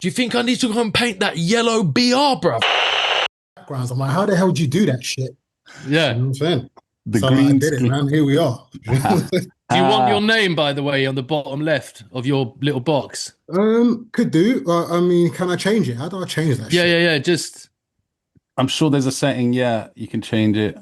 Do you think I need to go and paint that yellow BR, bruv? Backgrounds. I'm like, how the hell did you do that shit? Yeah. You know what I'm saying? The so green I did it, man. Here we are. Do you want your name, by the way, on the bottom left of your little box? Could do. I mean, can I change it? How do I change that shit? Yeah. Just... I'm sure there's a setting, yeah, you can change it.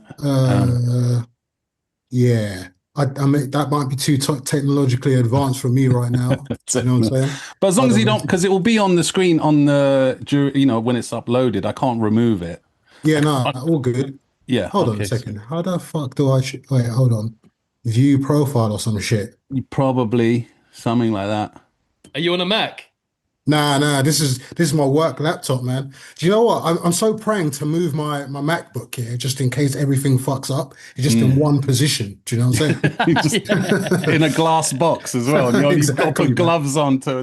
Yeah. I mean, that might be too technologically advanced for me right now. You know what I'm saying? But as long as you don't, because it will be on the screen on the, you know, when it's uploaded, I can't remove it. Yeah, no, all good. Yeah. Hold on a second. How the fuck do I... Wait, hold on. View profile or some shit. You probably, something like that. Are you on a Mac? Nah, this is my work laptop, man. Do you know what? I'm so praying to move my MacBook here, just in case everything fucks up. It's just in one position. Do you know what I'm saying? In a glass box as well. You've got to put gloves on to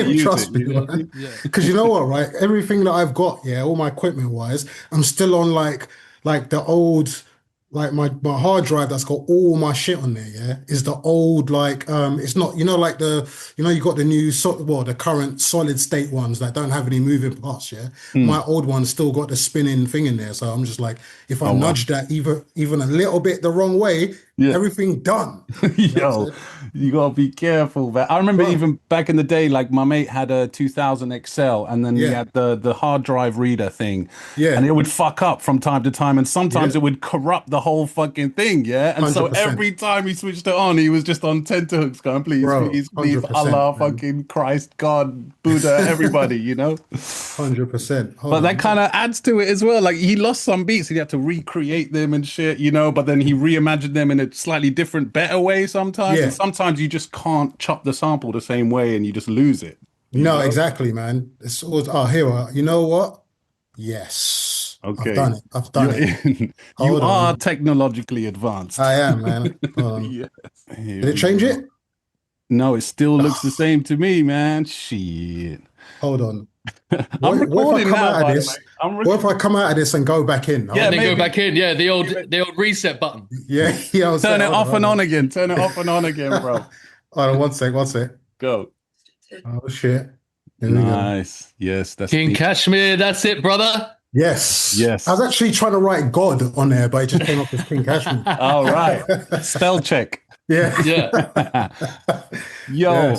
use Trust me, man. Because you know what, right? Everything that I've got, yeah, all my equipment wise, I'm still on like the old... Like my hard drive that's got all my shit on there, yeah, is the old, like, it's not, you know, like you got the new, the current solid state ones that don't have any moving parts, yeah. My old one's still got the spinning thing in there, so I'm just like, if I nudge that even a little bit the wrong way, everything done. Yo, you gotta be careful, man. I remember even back in the day, like my mate had a 2000 XL, and then he had the hard drive reader thing, and it would fuck up from time to time, and sometimes it would corrupt the whole fucking thing, and 100%. So every time he switched it on, he was just on tenterhooks going, please, Allah, man. Fucking Christ, God, Buddha, everybody, you know. 100%. But that kind of adds to it as well. Like he lost some beats, and he had to recreate them and shit, you know. But then he reimagined them in a slightly different, better way sometimes. And sometimes you just can't chop the sample the same way, and you just lose it. No, exactly, man. It's always, here. You know what? Yes. Okay. I've done it. You are technologically advanced. I am, man. Yes. Did it change it? No, it still looks the same to me, man. Shit. Hold on. I'm recording now, by the way. What if I come out of this and go back in? Yeah, then go back in. Yeah, the old reset button. Yeah. Turn it off and on again. Turn it off and on again, bro. Hold on, one sec. Go. Oh, shit. Nice. Yes, that's King Kashmere. That's it, brother. Yes. Yes. I was actually trying to write God on there, but it just came up as King Kashmere. All right. Spell check. Yeah. Yo,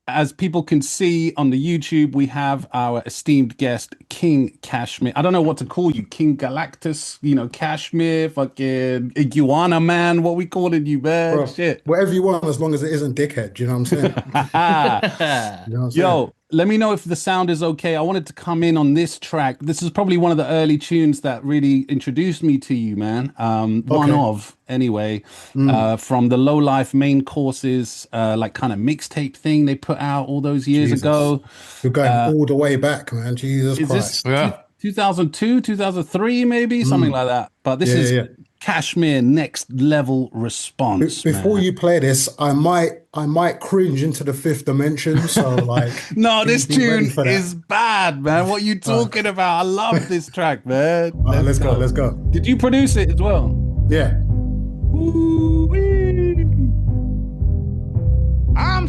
as people can see on the YouTube, we have our esteemed guest, King Kashmere. I don't know what to call you, King Galactus, you know, Kashmere, fucking Iguana man. What we calling you, man? Bro, shit. Whatever you want, as long as it isn't dickhead. You know what I'm saying? You know what I'm saying? Yo, let me know if the sound is okay. I wanted to come in on this track. This is probably one of the early tunes that really introduced me to you, man. One of, anyway, from the Low Life main courses, like kind of mixtape thing they put out all those years ago. You're going all the way back, man. Jesus Christ. This 2002, 2003, maybe? Something like that. But this is Kashmere next level response. Before you play this, I might cringe into the fifth dimension. So like, no, this tune is bad, man. What are you talking about? I love this track, man. Let's go. Did you produce it as well? Yeah. Ooh-wee. I'm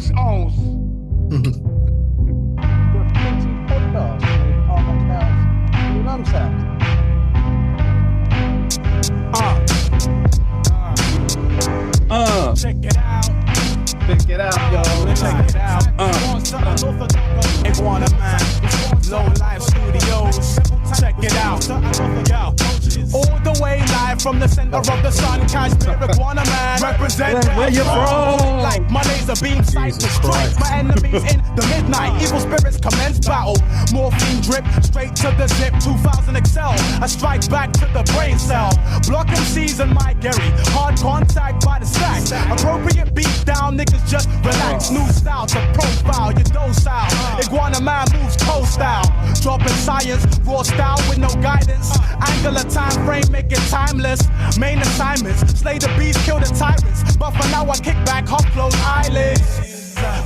Check it out. Check it out, yo. Check it out. Iguana man, Low Life Studios. Check it out. Yo. All the way live from the center of the sun, Kashmere Iguana man. Represent where you from? Like my laser beam sights to strike my enemies in the midnight. Evil spirits commence battle. Morphine drip straight to the zip. 2000 XL. I strike back to the brain cell. Block MCs and my Gary. Hard contact by the stack. Appropriate beat down, niggas just relax. New style to profile, you docile. Iguana man moves cold style. Dropping science, raw style with no guidance. Angular time frame, make it timeless. Main assignments, slay the beast, kill the tyrants. But for now I kick back, half closed eyelids.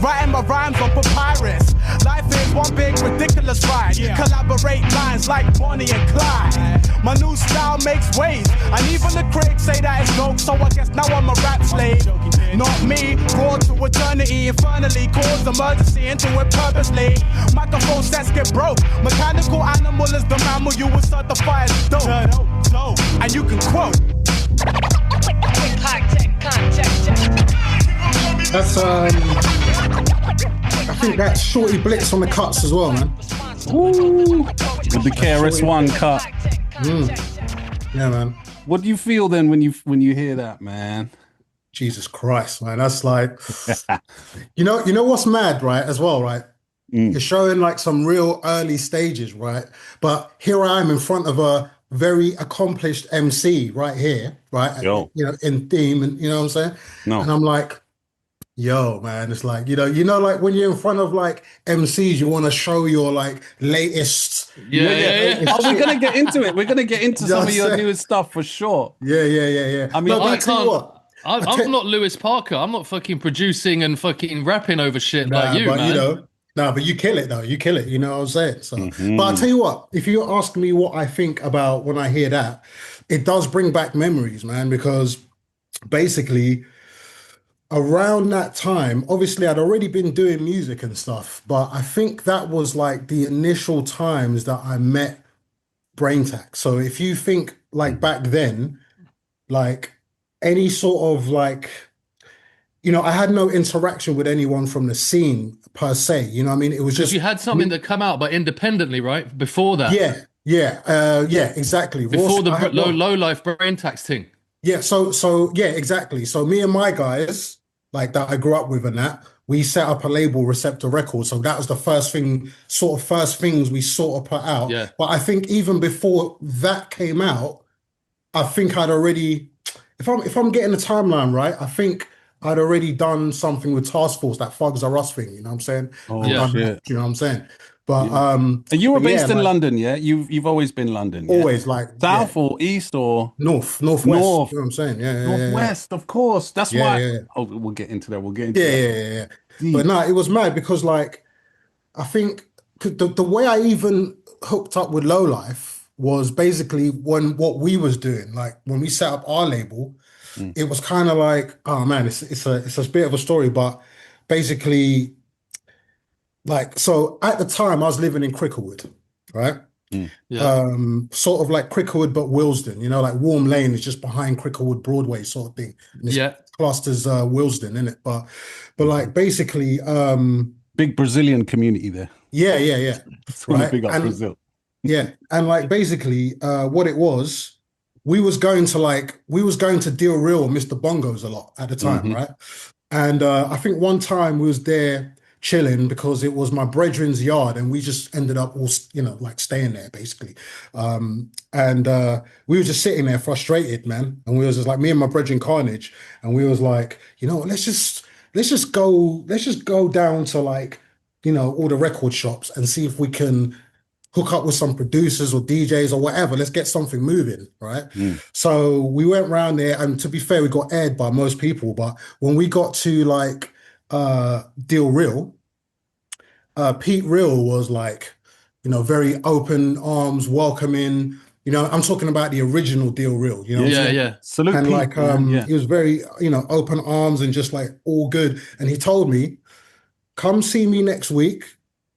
Writing my rhymes on papyrus. Life is one big ridiculous ride. Collaborate lines like Bonnie and Clyde. My new style makes waves, and even the critics say that it's dope. So I guess now I'm a rap slave. Not me, raw to eternity, infernally cause emergency into it purposely. Microphone sets get broke. Mechanical animal is the mammal you will certify as dope. And you can quote. That's I think that's Shorty Blitz on the cuts as well, man. Woo. With the KRS-One cut. Yeah, man. What do you feel then when you hear that, man? Jesus Christ, man. That's like, you know what's mad, right? As well, right? You're showing like some real early stages, right? But here I am in front of a very accomplished MC right here, right? Yo. You know, in theme, and you know what I'm saying? No. And I'm like, yo, man, it's like, you know, like when you're in front of like MCs, you want to show your like latest. Yeah. Oh, we're gonna get into it. We're gonna get into some of your newest stuff for sure. Yeah. I mean, no, but I tell you what, I'm not Lewis Parker. I'm not fucking producing and fucking rapping over shit like you, but man. you know, but you kill it though. You kill it. You know what I'm saying? So, but I'll tell you what, if you ask me what I think about when I hear that, it does bring back memories, man, because basically around that time, obviously I'd already been doing music and stuff, but I think that was like the initial times that I met BrainTax. So if you think like back then, like any sort of like, you know, I had no interaction with anyone from the scene per se. You know what I mean? It was just you had something that come out, but independently, right? Before that. Yeah, exactly. Before the low life BrainTax thing. Yeah, so yeah, exactly. So me and my guys, like that I grew up with and that, we set up a label, Receptor Records. So that was the first things we sort of put out. Yeah. But I think even before that came out, I think I'd already, if I'm getting the timeline right, I think I'd already done something with Task Force, that Thugs Are Us thing, you know what I'm saying? Oh, yeah. Shit. You know what I'm saying? But And you were based in like, London, yeah? You've always been London, yeah? Always, like South or east or northwest. North. You know what I'm saying? Northwest, of course. That's why. Yeah. Oh, we'll get into that. We'll get into that. Yeah. But no, it was mad because like I think the way I even hooked up with Lowlife was basically what we was doing. Like when we set up our label, it was kind of like, oh man, it's a bit of a story, but basically. Like, so at the time I was living in Cricklewood, right? Sort of like Cricklewood, but Willesden, you know, like Warm Lane is just behind Cricklewood Broadway sort of thing. And it's classed as Willesden, isn't it? But like basically big Brazilian community there. Yeah. Right? Big up Brazil. Yeah. And like basically what it was, we was going to Deal Real Mr. Bongos a lot at the time, right? And I think one time we was there chilling because it was my brethren's yard and we just ended up all, you know, like staying there basically. And we were just sitting there frustrated, man. And we was just like, me and my brethren Carnage, and we was like, you know, let's just go down to like, you know, all the record shops and see if we can hook up with some producers or DJs or whatever. Let's get something moving, right? So we went around there, and to be fair, we got aired by most people. But when we got to like Deal Real, Pete Real was like, you know, very open arms, welcoming. You know, I'm talking about the original Deal Real. You know, yeah. Salute and Pete, like, he was very, you know, open arms and just like all good. And he told me, "Come see me next week,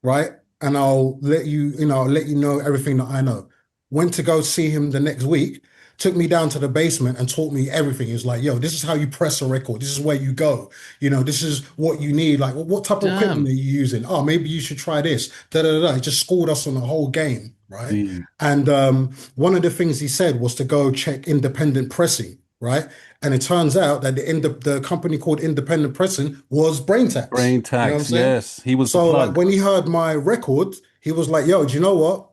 right? And I'll let you know everything that I know." Went to go see him the next week. Took me down to the basement and taught me everything. He was like, yo, this is how you press a record. This is where you go. You know, this is what you need. Like, what type of equipment are you using? Oh, maybe you should try this. He just schooled us on the whole game, right? And one of the things he said was to go check independent pressing, right? And it turns out that the company called Independent Pressing was BrainTax. BrainTax, yes. He was so like when he heard my record, he was like, yo, do you know what?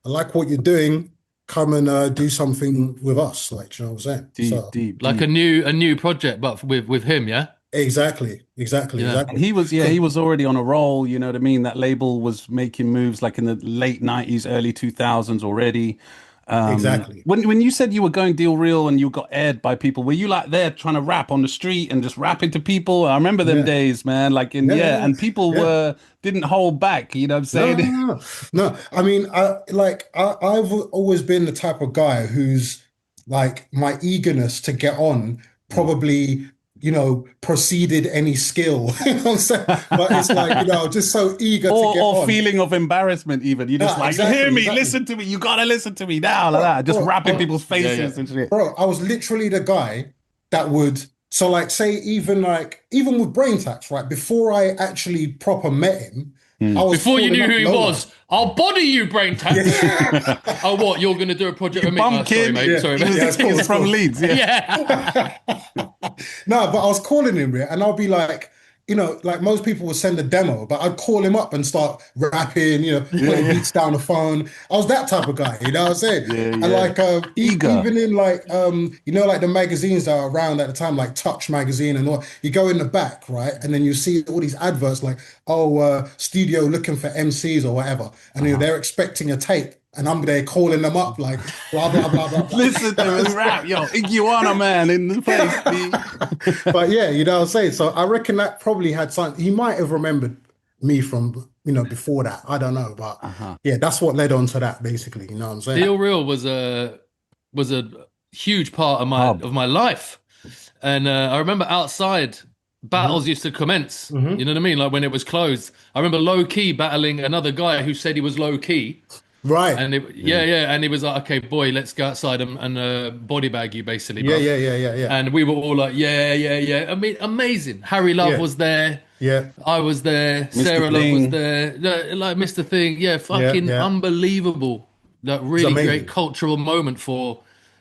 I like what you're doing. Come and do something with us, like, you know what I'm saying? Deep. Like a new project, but with him, yeah. Exactly. And he was already on a roll. You know what I mean? That label was making moves like in the late '90s, early 2000s already. Exactly. When you said you were going Deal Real and you got aired by people, were you like there trying to rap on the street and just rapping to people? I remember them days, man. Like and people didn't hold back. You know what I'm saying? No. I mean, I've always been the type of guy who's like, my eagerness to get on probably you know, proceeded any skill. You know what I'm saying? But it's like, you know, just so eager to get or on. feeling of embarrassment even. You're just like, hear me, listen to me, you gotta listen to me now, like that. Just rapping people's faces and shit. Bro, I was literally the guy that would, so like say even with Brain Tax, right? Before I actually proper met him, I was before you knew who he Lola. was. I'll body you, Brain Tax. Oh, what? You're going to do a project with me? Bumpkin. Sorry, mate. Sorry, mate. It's from cool. Leeds. Yeah. No, but I was calling him, and I'll be like, you know, like most people would send a demo, but I'd call him up and start rapping, you know, putting beats down the phone. I was that type of guy, you know what I'm saying? And like, even in like, you know, like the magazines that are around at the time, like Touch magazine and all, you go in the back, right? And then you see all these adverts like, studio looking for MCs or whatever. And they're expecting a tape. And I'm there calling them up like blah blah blah blah. Listen to him rap, yo, Iguana man in the place. But yeah, you know what I'm saying. So I reckon that probably had something. He might have remembered me from, you know, before that. I don't know, but yeah, that's what led on to that basically. You know what I'm saying. Feel Real was a huge part of my life, and I remember outside battles used to commence. You know what I mean? Like when it was closed. I remember low key battling another guy who said he was low key. Right. And and he was like, okay, boy, let's go outside and body bag you, basically. Bro. Yeah. And we were all like, yeah. I mean, amazing. Harry Love was there. Yeah. I was there. Mr. Sarah Thing. Love was there. Like Mr. Thing. Yeah, fucking unbelievable. That really great cultural moment for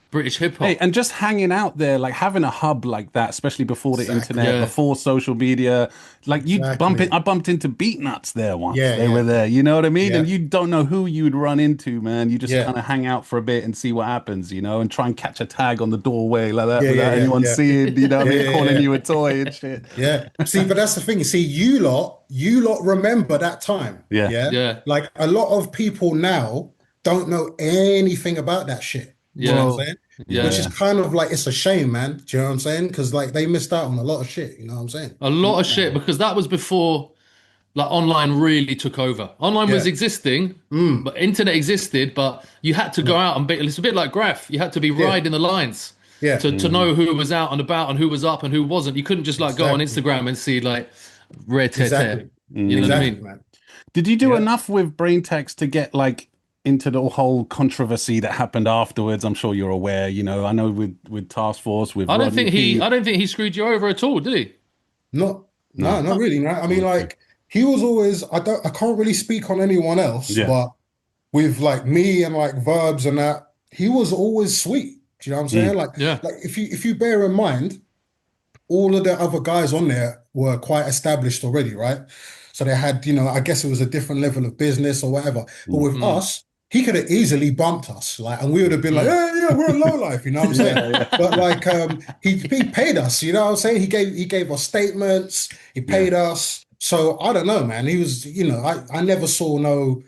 British hip hop. Hey, and just hanging out there, like having a hub like that, especially before the internet, before social media, like I bumped into Beat Nuts there once. They were there, you know what I mean? And you don't know who you'd run into, man. You just kind of hang out for a bit and see what happens, you know, and try and catch a tag on the doorway like that without anyone seeing, you know what I mean, calling you a toy and shit. Yeah. See, but that's the thing. You see, you lot remember that time. Yeah. Like a lot of people now don't know anything about that shit. You know what I'm saying? Which is kind of like, it's a shame, man. Do you know what I'm saying? Because like they missed out on a lot of shit. You know what I'm saying? A lot of shit, because that was before like online really took over. Online was existing, but internet existed, but you had to go out and be, it's a bit like Graff. You had to be riding the lines to know who was out and about and who was up and who wasn't. You couldn't just like go on Instagram and see like rare tear. You know what I mean? Man. Did you do enough with Brain Text to get like into the whole controversy that happened afterwards? I'm sure you're aware, you know. I know with Task Force, with I don't think he screwed you over at all, did he? No, not really. Right? I mean, like he was always. I can't really speak on anyone else, but with like me and like Verbs and that, he was always sweet. Do you know what I'm saying? Like if you bear in mind, all of the other guys on there were quite established already, right? So they had, you know, I guess it was a different level of business or whatever. But with us, he could have easily bumped us, like, and we would have been like, yeah, we're a low life, you know what I'm saying? But like, he paid us, you know what I'm saying? He gave us statements, he paid us. So I don't know, man. He was, you know, I never saw no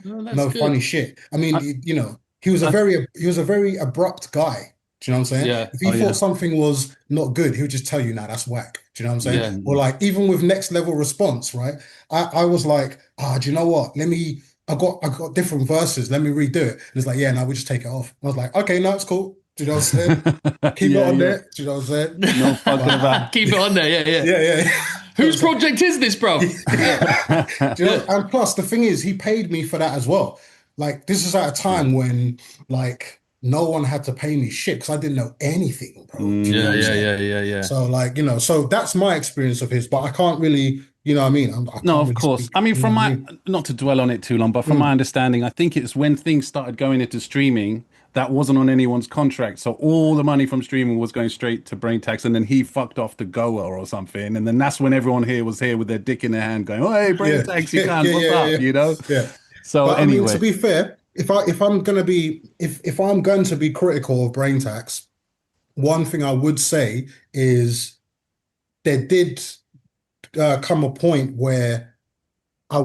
funny shit. I mean, you know, he was a very abrupt guy. Do you know what I'm saying? Yeah. If he thought something was not good, he would just tell you, nah, that's whack. Do you know what I'm saying? Or like, even with Next Level Response, right? I was like, do you know what? I got different verses. Let me redo it. And it's like, yeah, no, we just take it off. I was like, okay, no, it's cool. Do you know what I'm saying? Keep it on there. Do you know what I'm saying? No fucking about. Keep it on there. Yeah. Whose project is this, bro? Do you know? And plus, the thing is, he paid me for that as well. Like, this is at a time when, like, no one had to pay me shit because I didn't know anything, bro. Yeah. So, like, you know, so that's my experience of his, but I can't really, you know what I mean? No, of course. Speak, I mean, from my, not to dwell on it too long, but from my understanding, I think it's when things started going into streaming, that wasn't on anyone's contract. So all the money from streaming was going straight to Brain Tax, and then he fucked off to Goa or something. And then that's when everyone here was here with their dick in their hand going, oh, hey, Brain Tax, you can, what's up, you know? Yeah. So but, anyway. I mean, to be fair, if I'm going to be critical of Brain Tax, one thing I would say is there did come a point where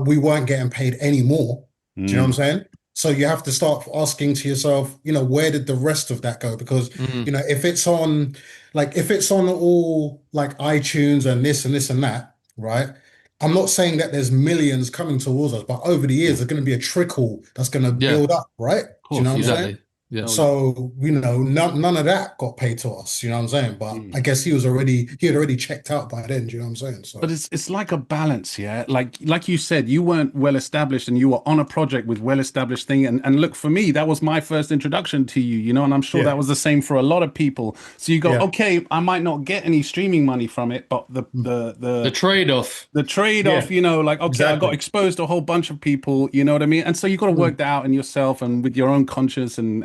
we weren't getting paid any more. Do you know what I'm saying? So you have to start asking to yourself, you know, where did the rest of that go? Because, you know, if it's on all like iTunes and this and that, right? I'm not saying that there's millions coming towards us, but over the years, there's going to be a trickle that's going to build up, right? Course, Do you know what I'm saying? Yeah. So, none of that got paid to us, you know what I'm saying? But I guess he had already checked out by then, do you know what I'm saying? So But it's like a balance, yeah. Like you said, you weren't well established and you were on a project with well established thing. And look, for me, that was my first introduction to you, and I'm sure that was the same for a lot of people. So you go, okay, I might not get any streaming money from it, but the trade-off. the trade-off, like, okay, Exactly. I got exposed to a whole bunch of people, you know what I mean? And so you got to work that out in yourself and with your own conscience and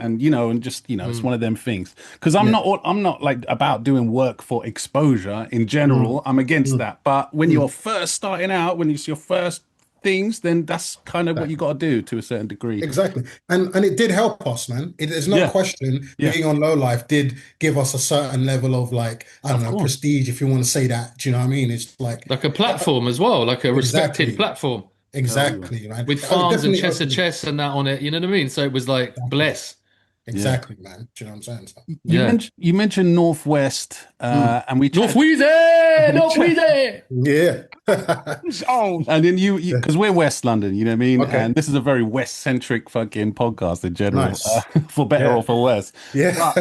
just, it's one of them things. Because I'm not like about doing work for exposure in general. I'm against that. But when you're first starting out, when it's your first things, then that's kind of what you got to do to a certain degree. Exactly. And it did help us, man. There's no question being on Low Life did give us a certain level of, like, I don't know, prestige, if you want to say that. Do you know what I mean? It's like a platform as well, like a respected platform. Exactly, man. With farms and chess and that on it, you know what I mean? So it was like, bless. Exactly, man. Do you know what I'm saying? So, you mentioned Northwest, and we Northwest. Yeah. And then because we're West London, you know what I mean? Okay. And this is a very West-centric fucking podcast in general, for better or for worse. Yeah.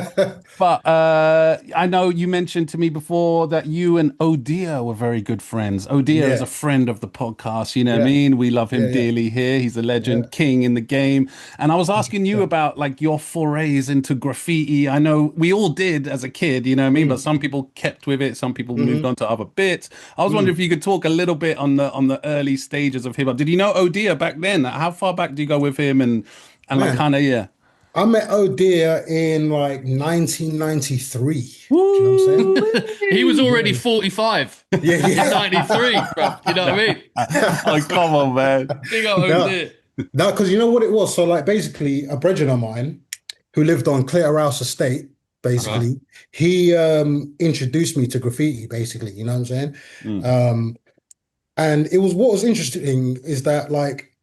But I know you mentioned to me before that you and ODEA were very good friends. ODEA is a friend of the podcast, you know what I mean? We love him dearly here. He's a legend, king in the game. And I was asking you about, like, your forays into graffiti. I know we all did as a kid, you know what I mean? But some people kept with it, some people moved on to other bits. I was wondering if you could talk a little bit on the early stages of hip hop. Did you know ODEA back then? How far back do you go with him and like kind of I met ODEA in like 1993. Do you know what I'm saying? He was already 45. Yeah. 93, bro. You know what I mean? Oh, come on, man. Big up ODEA. No, because you know what it was? So, like, basically, a brethren of mine who lived on Clitterhouse Estate, basically, he introduced me to graffiti, basically, you know what I'm saying? And what was interesting is that, like,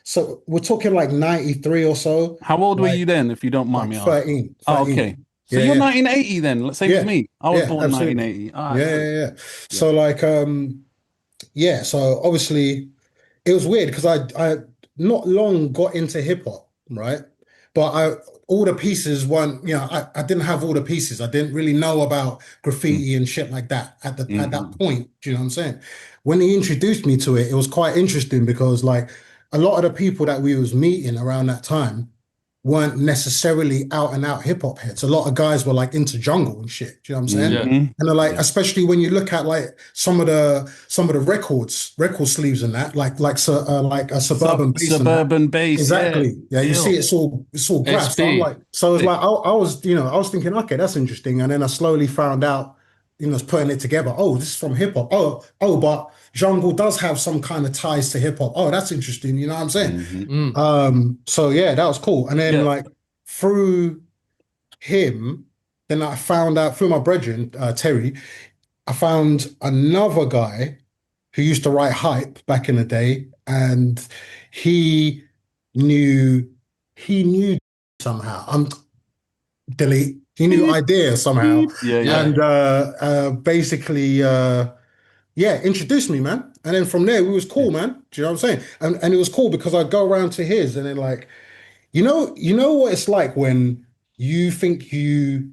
so we're talking like 93 or so. How old were you then, if you don't mind me asking? 13. Oh, okay. So you're 1980 then, same as me. I was born in absolutely. 1980. So, like, so obviously it was weird because I not long got into hip hop, right? But all the pieces weren't, I didn't have all the pieces. I didn't really know about graffiti and shit like that at that point. Do you know what I'm saying? When he introduced me to it, it was quite interesting because, like, a lot of the people that we was meeting around that time weren't necessarily out and out hip hop heads. A lot of guys were like into jungle and shit. Do you know what I'm saying? And they're like, especially when you look at like some of the record sleeves and that, like a suburban bass. Exactly. Yeah, you see it's all grass. So I'm like, so it's like I was thinking, okay, that's interesting. And then I slowly found out, putting it together. Oh, this is from hip hop. Oh, but jungle does have some kind of ties to hip hop. Oh, that's interesting. You know what I'm saying? So yeah, that was cool. And then like through him, then I found out through my brethren, Terry, I found another guy who used to write hype back in the day, and he knew somehow. Delete. He knew idea somehow. And basically introduced me, man. And then from there, we was cool, man. Do you know what I'm saying? And it was cool because I'd go around to his and then, like, you know what it's like when you think you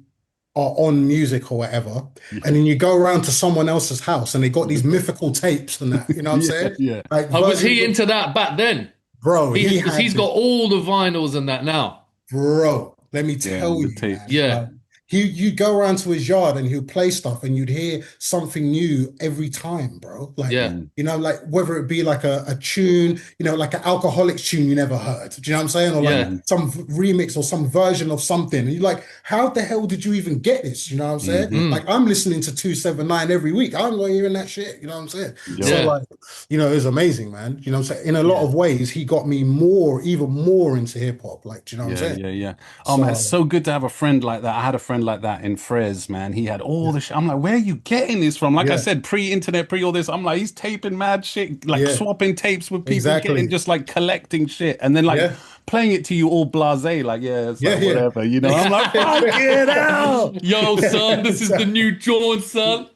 are on music or whatever, and then you go around to someone else's house and they got these mythical tapes and that, you know what I'm saying? Yeah. Like, was he into that back then? Bro, he's got all the vinyls and that now. Bro, let me tell you, man, you'd go around to his yard and he'd play stuff and you'd hear something new every time, bro. Like, like whether it be like a tune, like an Alcoholics tune you never heard. Do you know what I'm saying? Or like some remix or some version of something. And you're like, how the hell did you even get this? You know what I'm saying? Like, I'm listening to 279 every week. I'm not hearing that shit. You know what I'm saying? So like, it was amazing, man. You know what I'm saying? In a lot of ways, he got me even more into hip hop. Like, do you know what I'm saying? Oh, man, it's so good to have a friend like that. I had a friend like that in Frez, man. He had all the shit. I'm like, where are you getting this from? Like I said, pre-internet, all this. I'm like, he's taping mad shit, like swapping tapes with people, getting just like collecting shit, and then like playing it to you all blasé, like whatever, I'm like, fuck it out, yo, son, this is the new John, son.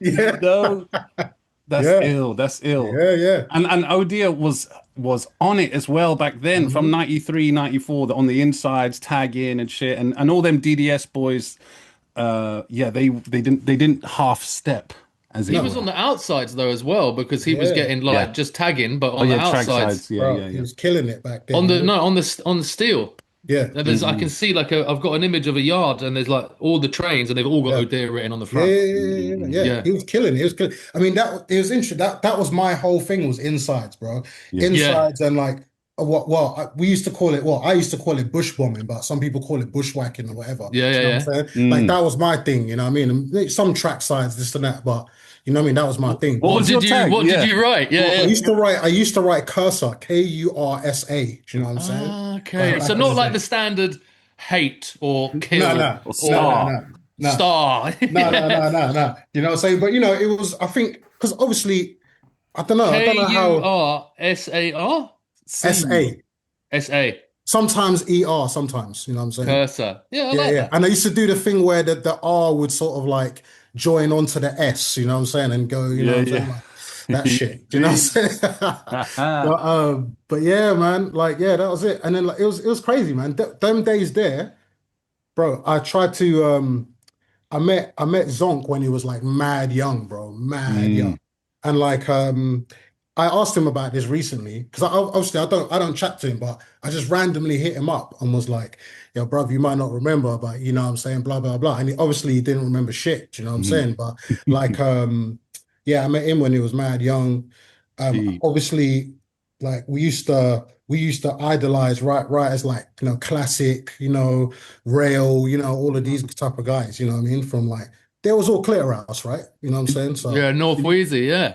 That's ill. That's ill. Yeah. And ODEA was was on it as well back then, from 93, 94, on the insides, tagging and shit, and all them DDS boys. Yeah, they didn't half step. He was on the outsides though as well, because he was getting like just tagging, but on the outsides. He was killing it back then. On the steel. Yeah. There's I can see like I've got an image of a yard, and there's like all the trains, and they've all got ODEA written on the front. Yeah. He was killing it. He was killing. I mean, it was interesting. That was my whole thing, was insides, bro. Insides and like we used to call it, I used to call it bush bombing, but some people call it bushwhacking or whatever. You know what I'm saying? Like that was my thing, you know what I mean? And some track sides, this and that, but you know what I mean? That was my thing. What did you write? I used to write cursor, Kursa. Do you know what I'm saying? Okay. So not like the standard hate or kill or star. Star. No. You know what I'm saying? But you know, it was, I think, because obviously, I don't know how. Kursar? SA. Sometimes ER, sometimes, you know what I'm saying? Cursor. Yeah, I like that. And I used to do the thing where the R would sort of like join onto the S, you know what I'm saying? And go, you know what I'm saying? Like, that shit. Do you know what I'm saying? but yeah, man, like, that was it. And then like, it was crazy, man. Them days there, bro, I tried to, I met Zonk when he was like mad young, bro, mad young. And like, I asked him about this recently, because obviously I don't chat to him, but I just randomly hit him up and was like, yo, bruv, you might not remember, but you know what I'm saying, blah, blah, blah. And obviously he didn't remember shit, you know what I'm saying? But like, I met him when he was mad young. Obviously, like we used to idolize writers like, you know, Classic, you know, Rail, you know, all of these type of guys, you know what I mean? From like, there was all Clear House, right? You know what I'm saying? So North Wheezy, Yeah.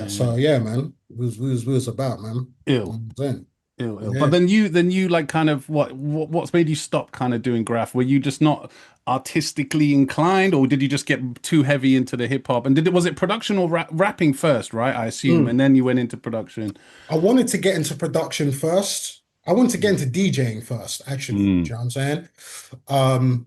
So yeah, man, it was about, man. Ill. But then you like kind of what's made you stop kind of doing graph? Were you just not artistically inclined, or did you just get too heavy into the hip hop? And was it production or rapping first, right? I assume, and then you went into production. I wanted to get into production first. I wanted to get into DJing first, actually. Do you know what I'm saying?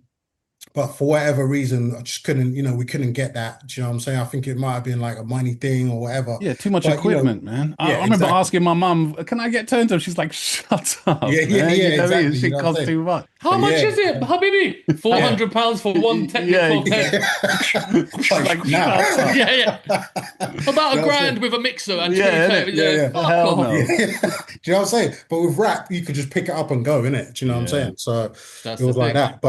But for whatever reason, I just couldn't, you know, we couldn't get that. Do you know what I'm saying? I think it might have been like a money thing or whatever. Yeah, too much equipment, man. I remember asking my mum, can I get turntable? She's like, shut up. Exactly. She costs too much. How much is it, Habibi? £400 for one technical test. Like, nah. About $1,000 with a mixer and Hell no. Do you know what I'm saying? But with rap, you could just pick it up and go, innit? Do you know what I'm saying? So it was like that.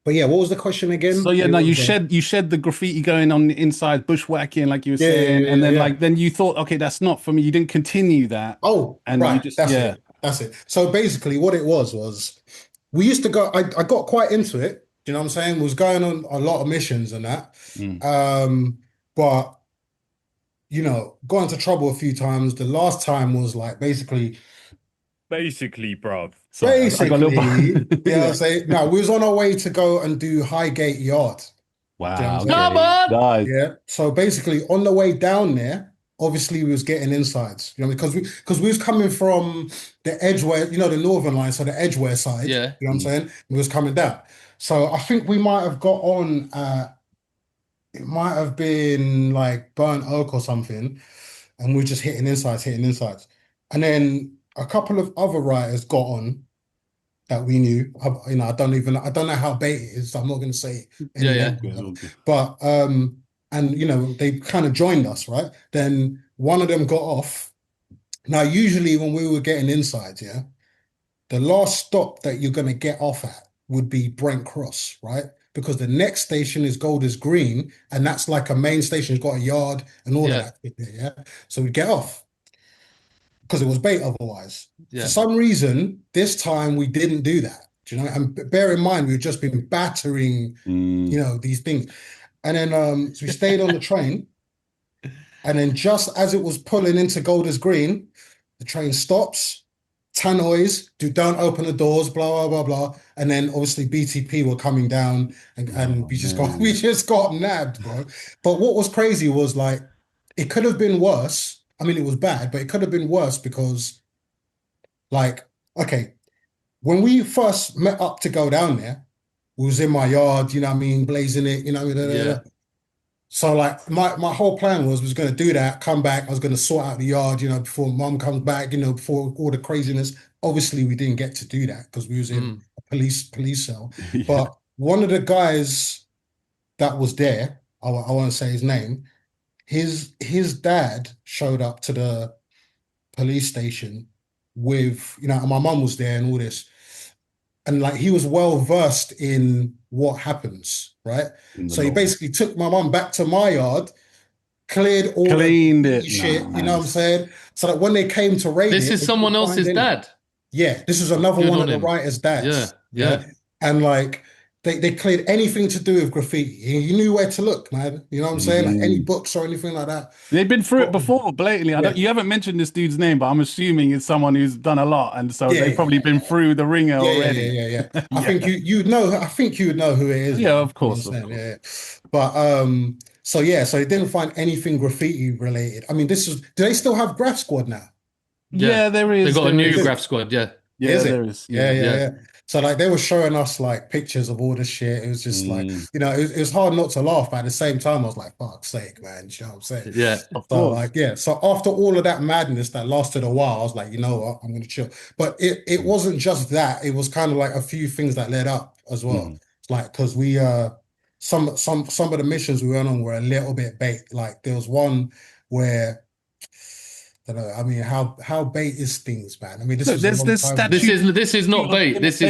But yeah, what was the question again? So yeah, you shed the graffiti going on the inside, bushwhacking, like you were saying, and then then you thought, okay, that's not for me. You didn't continue that. Oh, and right. You just, that's it. So basically, what it was we used to go. I got quite into it. Do you know what I'm saying? We was going on a lot of missions and that. But you know, got into trouble a few times. The last time was like basically, bruv. Basically, I'm saying, no, we was on our way to go and do Highgate Yard. Wow. Nice. Yeah. So basically, on the way down there, obviously we was getting insides, you know, because we was coming from the Edgware, you know, the Northern Line, so the Edgware side. Yeah. You know what I'm saying? We was coming down. So I think we might have got on. It might have been like Burnt Oak or something, and we are just hitting insides, and then a couple of other writers got on that we knew. You know, I don't know how bait it is, so I'm not going to say anything. But and you know, they kind of joined us, right? Then one of them got off. Now, usually when we were getting insides, the last stop that you're going to get off at would be Brent Cross, right? Because the next station is Golders Green, and that's like a main station. It's got a yard and all of that. So we get off, because it was bait otherwise. For some reason, this time we didn't do that. Do you know? And bear in mind, we've just been battering, you know, these things. And then so we stayed on the train. And then just as it was pulling into Golders Green, the train stops, tannoys, don't open the doors, blah, blah, blah, blah. And then obviously BTP were coming down and we just got nabbed, bro. But what was crazy was like, it could have been worse. I mean, it was bad, but it could have been worse because, like, okay, when we first met up to go down there, we was in my yard, you know what I mean, blazing it, you know. So like my whole plan was going to do that, come back. I was going to sort out the yard, before mum comes back, before all the craziness. Obviously, we didn't get to do that because we was in a police cell. Yeah. But one of the guys that was there, I won't say his name. His dad showed up to the police station with, and my mum was there and all this. And like he was well versed in what happens, right? So he basically took my mum back to my yard, cleared all the shit, you know what I'm saying? So that when they came to raid this is someone else's dad. Yeah, this is another one of the writer's dads. Yeah. And like they cleared anything to do with graffiti. You knew where to look, man. You know what I'm saying? Like any books or anything like that. They've been through it before, blatantly. You haven't mentioned this dude's name, but I'm assuming it's someone who's done a lot, and so they've probably been through the ringer already. Yeah. I think you know. I think you would know who it is. Yeah, of course. Yeah. But so they didn't find anything graffiti related. I mean, do they still have Graff Squad now? Yeah, there is. They got a new Graff Squad. Yeah, there is. Yeah. So like they were showing us like pictures of all the shit. It was just like, it was hard not to laugh, but at the same time I was like, fuck's sake, man. You know what I'm saying? Yeah. So like, so after all of that madness that lasted a while, I was like, you know what, I'm gonna chill. But it wasn't just that, it was kind of like a few things that led up as well. Like because we some of the missions we went on were a little bit bait. Like there was one where I mean, how bait is things, man? I mean, this is not bait. This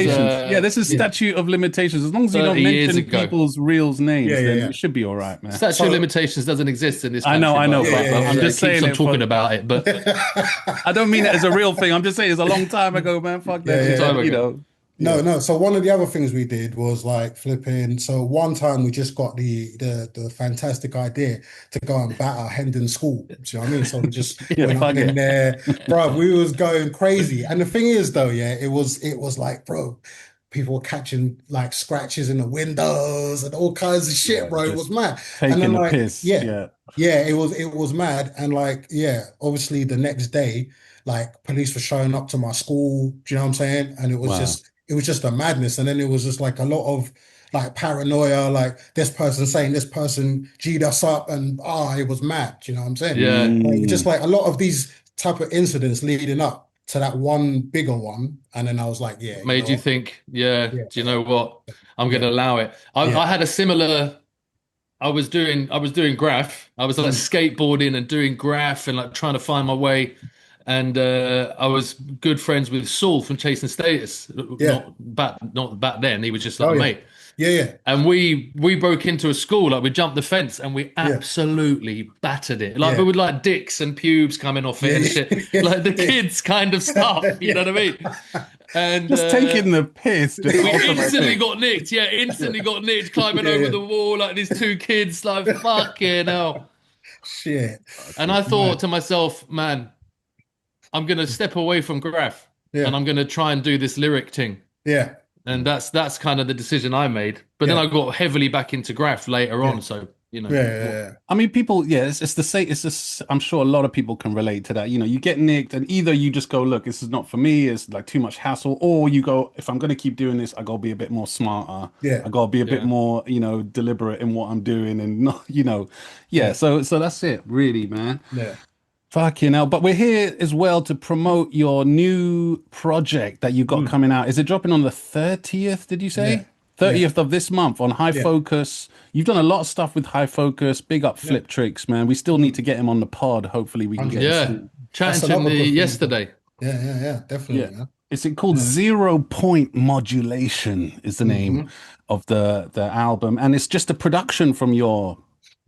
is statute of limitations. As long as you don't mention people's real names, then it should be all right, man. Statute of limitations doesn't exist in this country. I know, but I'm just saying. I'm talking about it, but I don't mean it as a real thing. I'm just saying it's a long time ago, man. Fuck that. No. So one of the other things we did was like flipping. So one time we just got the fantastic idea to go and batter Hendon School. Do you know what I mean? So we just went up in there, bro. We was going crazy. And the thing is, though, it was like, bro, people were catching like scratches in the windows and all kinds of shit, bro. It was mad. Taking and then, the piss. It was mad. And like, obviously the next day, like police were showing up to my school. Do you know what I'm saying? And it was just a madness. And then it was just like a lot of like paranoia, like this person saying this person G'd us up and it was mad. Do you know what I'm saying? Yeah. Like, just like a lot of these type of incidents leading up to that one bigger one. And then I was like, made you think, do you know what? I'm going to allow it. I had a similar, I was doing Graff. I was like skateboarding and doing Graff and like trying to find my way. And I was good friends with Saul from Chasing Status. Not back then. He was just like a mate. Yeah. And we broke into a school. Like we jumped the fence and we absolutely battered it. Like with like dicks and pubes coming off it and shit. Like the kids kind of stuff. You know what I mean? And just taking the piss. We instantly got nicked. Yeah, instantly got nicked. Climbing over the wall like these two kids. Like fucking hell. Shit. And I thought to myself, man, I'm going to step away from Graff and I'm going to try and do this lyric thing. Yeah. And that's kind of the decision I made. But then I got heavily back into Graff later on. So, you know. Yeah. I mean, people, it's the same. It's just, I'm sure a lot of people can relate to that. You know, you get nicked and either you just go, look, this is not for me. It's like too much hassle. Or you go, if I'm going to keep doing this, I got to be a bit more smarter. Yeah. I got to be a bit more, deliberate in what I'm doing and not, So that's it really, man. Yeah. Fucking hell. But we're here as well to promote your new project that you got coming out. Is it dropping on the 30th, did you say? 30th of this month on High Focus. You've done a lot of stuff with High Focus. Big up Flipxtrix, man. We still need to get him on the pod. Hopefully we can get him. Chatting to him yesterday. Yeah, definitely. Yeah. Is it called 0 Point Modulation is the name of the album. And it's just a production from your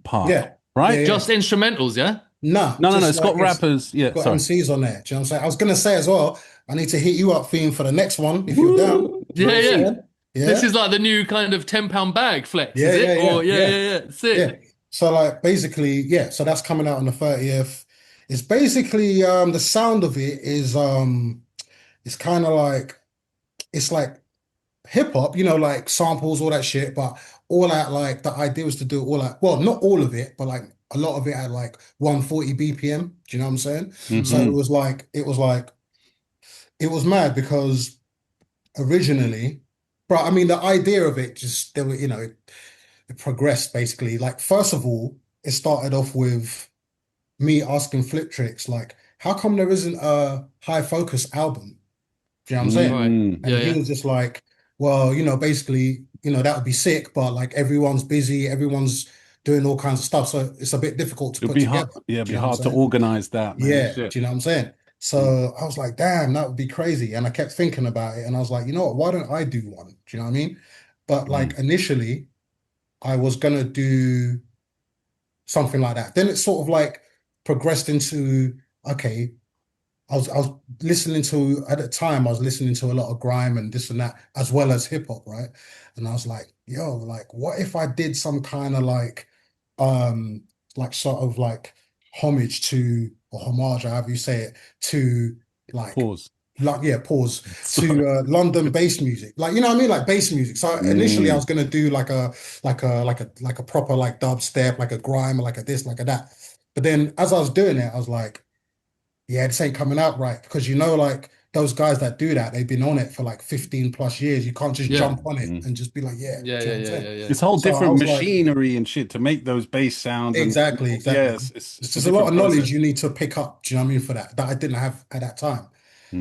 part. Yeah. Right? Yeah. Just instrumentals, yeah? No. It's got rappers. Yeah, got MCs on there. Do you know what I'm saying? I was gonna say as well, I need to hit you up, Theme, for the next one if you're down. Yeah. This is like the new kind of £10 bag flex, is it? Yeah. Sick. Yeah. So like basically, so that's coming out on the 30th. It's basically the sound of it is it's kind of like it's like hip hop, like samples, all that shit, but all that like the idea was to do all that, well, not all of it, but like a lot of it at like 140 BPM. Do you know what I'm saying? So it was mad because originally, bro, I mean, the idea of it just, there were, it progressed basically. Like, first of all, it started off with me asking Flipxtrix, like, how come there isn't a High Focus album? Do you know what I'm saying? Right. And he was just like, well, you know, basically, you know, that would be sick, but like everyone's busy, everyone's doing all kinds of stuff. So it's a bit difficult to put together. It'd be hard to organize that, man. Yeah, Shit. do you know what I'm saying? So I was like, damn, that would be crazy. And I kept thinking about it and I was like, you know what, why don't I do one? Do you know what I mean? But like initially, I was gonna do something like that. Then it sort of like progressed into, okay, I was listening to, at the time, I was listening to a lot of grime and this and that, as well as hip hop, right? And I was like, yo, like, what if I did some kind of like sort of like homage to, or homage, however you say it, to like Pause. Like, yeah, pause, to London bass music, like, you know what I mean, like bass music. So initially I was gonna do like a proper like dubstep, like a grime, like a this, like a that. But then as I was doing it, I was like, yeah, this ain't coming out right, because you know, like those guys that do that, they've been on it for like 15 plus years. You can't just jump on it and just be like, yeah. It's whole different machinery and shit to make those bass sounds. Exactly. Yes, there's a lot of knowledge you need to pick up. Do you know what I mean? For that I didn't have at that time.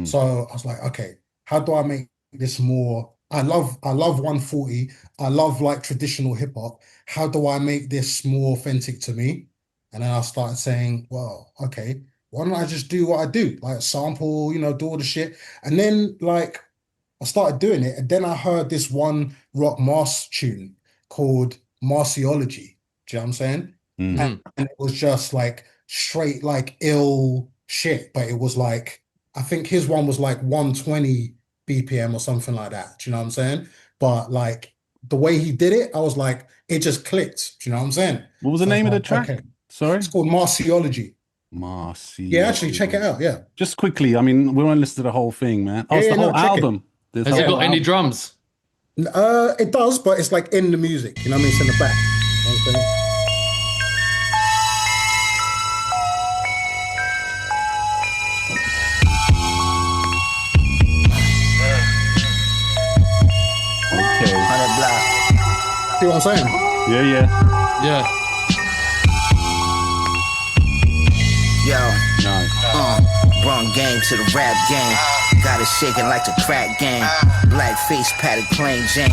So I was like, okay, how do I make this more? I love 140. I love like traditional hip hop. How do I make this more authentic to me? And then I started saying, well, okay, why don't I just do what I do? Like sample, you know, do all the shit. And then like I started doing it. And then I heard this one Rock Mars tune called Marciology. Do you know what I'm saying? And it was just like straight, like ill shit. But it was like, I think his one was like 120 BPM or something like that. Do you know what I'm saying? But like the way he did it, I was like, it just clicked. Do you know what I'm saying? What was the name of the track? Okay. Sorry? It's called Marciology. Yeah, actually, check it out. Yeah. Just quickly, I mean, we won't listen to the whole thing, man. Oh, it's the whole album. Has it got any drums? It does, but it's like in the music. You know what I mean? It's in the back. You know what I'm saying? See what I'm saying? Yeah. Yo, brought game to the rap game. Got it shaking like the crack game. Black face, padded plain Jane.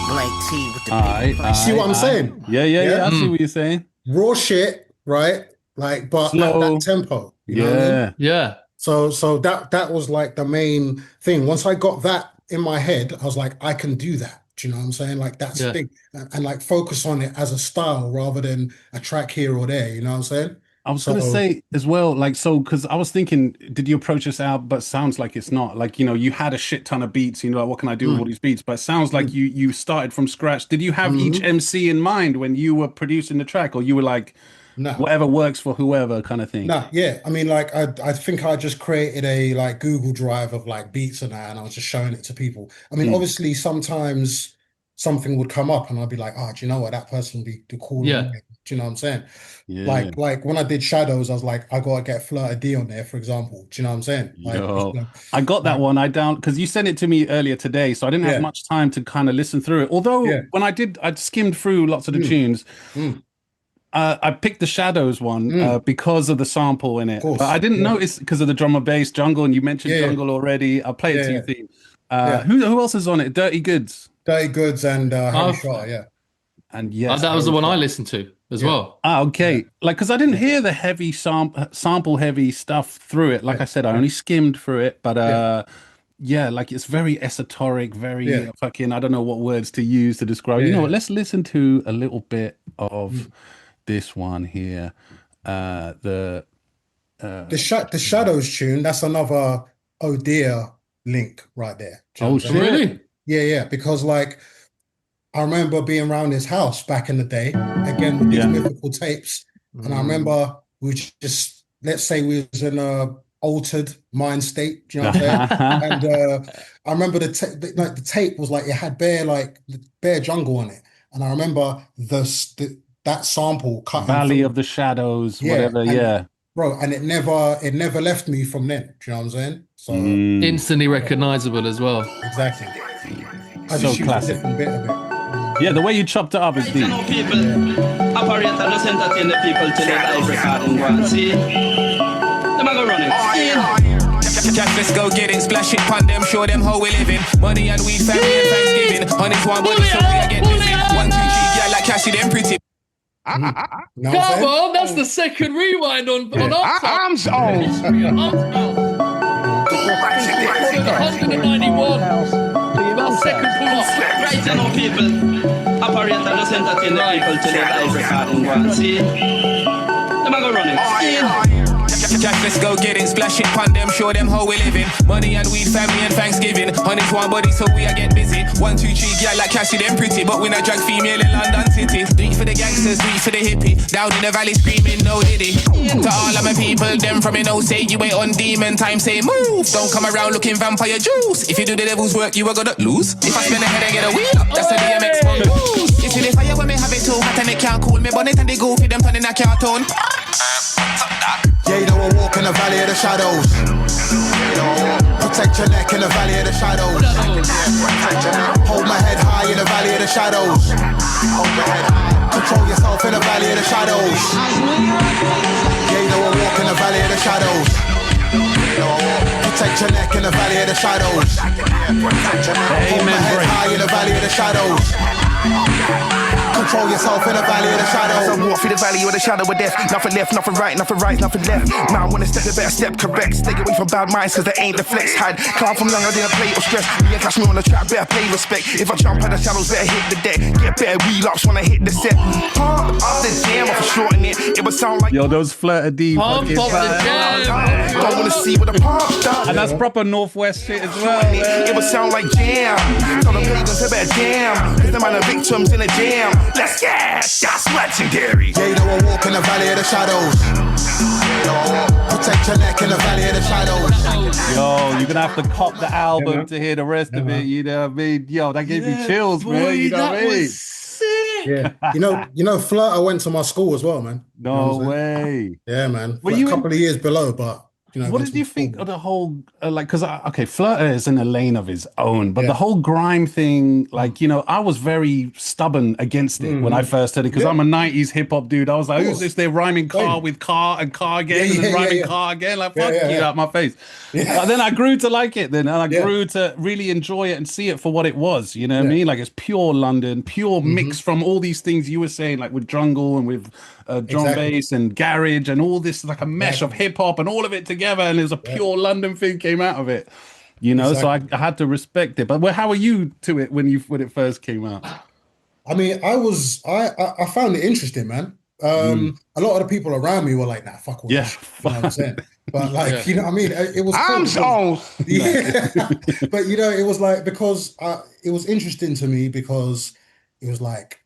Blank T with the see what I'm saying? Yeah. I see what you're saying. Raw shit, right? Like, but slow. At that tempo. You know what I mean? Yeah. So that was like the main thing. Once I got that in my head, I was like, I can do that. Do you know what I'm saying? Like that's the thing. And like focus on it as a style rather than a track here or there. You know what I'm saying? I was going to say as well, like, so, because I was thinking, did you approach this out? But sounds like it's not. Like, you know, you had a shit ton of beats, you know, like, what can I do with all these beats? But it sounds like you started from scratch. Did you have each MC in mind when you were producing the track? Or you were like, whatever works for whoever kind of thing? Yeah. I mean, like, I think I just created a, like, Google Drive of, like, beats and that, and I was just showing it to people. I mean, obviously, sometimes something would come up and I'd be like, oh, do you know what? That person would be cool. Yeah. Do you know what I'm saying? Yeah. Like when I did Shadows, I was like, I gotta get Flirta D on there, for example. Do you know what I'm saying? Like, I got that one. Because you sent it to me earlier today, so I didn't have much time to kind of listen through it. Although when I skimmed through lots of the tunes. I picked the Shadows one because of the sample in it. But I didn't notice because of the drum and bass jungle, and you mentioned jungle already. I'll play it to your theme. Who else is on it? Dirty Goodz. Dirty Goodz and Shotta, And yes, that was the one I listened to as well. Okay. Like, because I didn't hear the heavy sample heavy stuff through it. Like I said, I only skimmed through it, but like it's very esoteric, very fucking, I don't know what words to use to describe. You know what? Let's listen to a little bit of this one here. The Shadows tune, that's another ODEA link right there. Oh, really? Yeah, because like I remember being around his house back in the day, again with these mythical tapes, and I remember we just, let's say we was in a altered mind state, do you know what I'm saying? And I remember the tape was like, it had bare jungle on it, and I remember that sample cut Valley of the Shadows, whatever, bro, and it never left me from then. Do you know what I'm saying? So instantly recognizable as well. Exactly. I so just classic. used a different bit of it. Yeah, the way you chopped it up is deep. Operator just entertain the people till they live recording go and see. Them a go run it. Jack, let's go get it, splash it pon them, show them how we living. Money and weed, family and Thanksgiving. On this one body, so we get busy. 1, 2, 3, yeah, like Cassie, them pretty. Come on, that's the second rewind on Arms on. 191. About second pull off. Right now, people. Operator just entertain the people till they live recording go and see. Them a go run it. Jack, let's go get it, splash it pon them, show them how we living. Money and weed, family and Thanksgiving. On this one body, so we a get busy. 1, 2, 3, yeah, like Cassie, them pretty. But we not drag female in London City. Do it for the gangsters, do it for the hippie. Down in the valley screaming, no diddy. To all of my people, them from you know, say you ain't on demon time, say move. Don't come around looking vampire juice. If you do the devil's work, you are gonna lose. If I spend a head and get a wheel up, that's the DMX one boost. You see the fire when me have it too hot and it can't cool me. Bonnet and they go feed them turning a cartoon. Yeah, you know I walk in the valley of the shadows. Protect your neck in the valley of the shadows. Hold my head high in the valley of the shadows. Hold my head high. Control yourself in the valley of the shadows. Yeah, you know I walk in the valley of the shadows. Protect your neck in the valley of the shadows. Hold my head high in the valley of the shadows. Control yourself in the valley of the shadows. I walk through the valley of the shadow of death. Nothing left, nothing right, nothing left. Now I wanna step, a better step correct. Stay away from bad minds, cause they ain't the flex. Hide, come from young, I didn't play or stress. Me and Kashmere on the track, better play respect. If I jump out the shadows, better hit the deck. Get better relapse when I hit the set. Pump up the jam, I'm shorten it. It would sound like yo, those Flirta D. Pump up the jam. Don't wanna see what the pump does. And that's proper Northwest shit as well. It would sound like jam. Tell them pagans, they better jam. Cause them are the victims in the jam. Let's get. That's legendary. Yeah, you know I walk in the valley of the shadows. Protect your neck in the valley of the shadows. Yo, you're gonna have to cop the album to hear the rest of it. You know what I mean? Yo, that gave me chills, man. You know what I mean? Sick. Yeah, you know, Flirta went to my school as well, man. No way. Yeah, man. Were Like you a couple of years below, but you know. What did you think of the whole like? Because okay, Flirta is in a lane of his own, but the whole grime thing, like I was very stubborn against it when I first heard it because I'm a '90s hip hop dude. I was like, who's this? They're rhyming car with car and car again and rhyming car again. Like fuck you out my face. But then I grew to like it. Then and I grew to really enjoy it and see it for what it was. You know what I mean? Like it's pure London, pure mix from all these things you were saying, like with jungle and with drum bass and garage and all this, like a mesh of hip hop and all of it together, and there's a pure London thing came out of it, so I had to respect it. But how are you to it when it first came out? I mean, I found it interesting, man. A lot of the people around me were like, nah, fuck all this. You know what I'm saying? But like, you know what I mean? It was cool. But it was like, because it was interesting to me because it was like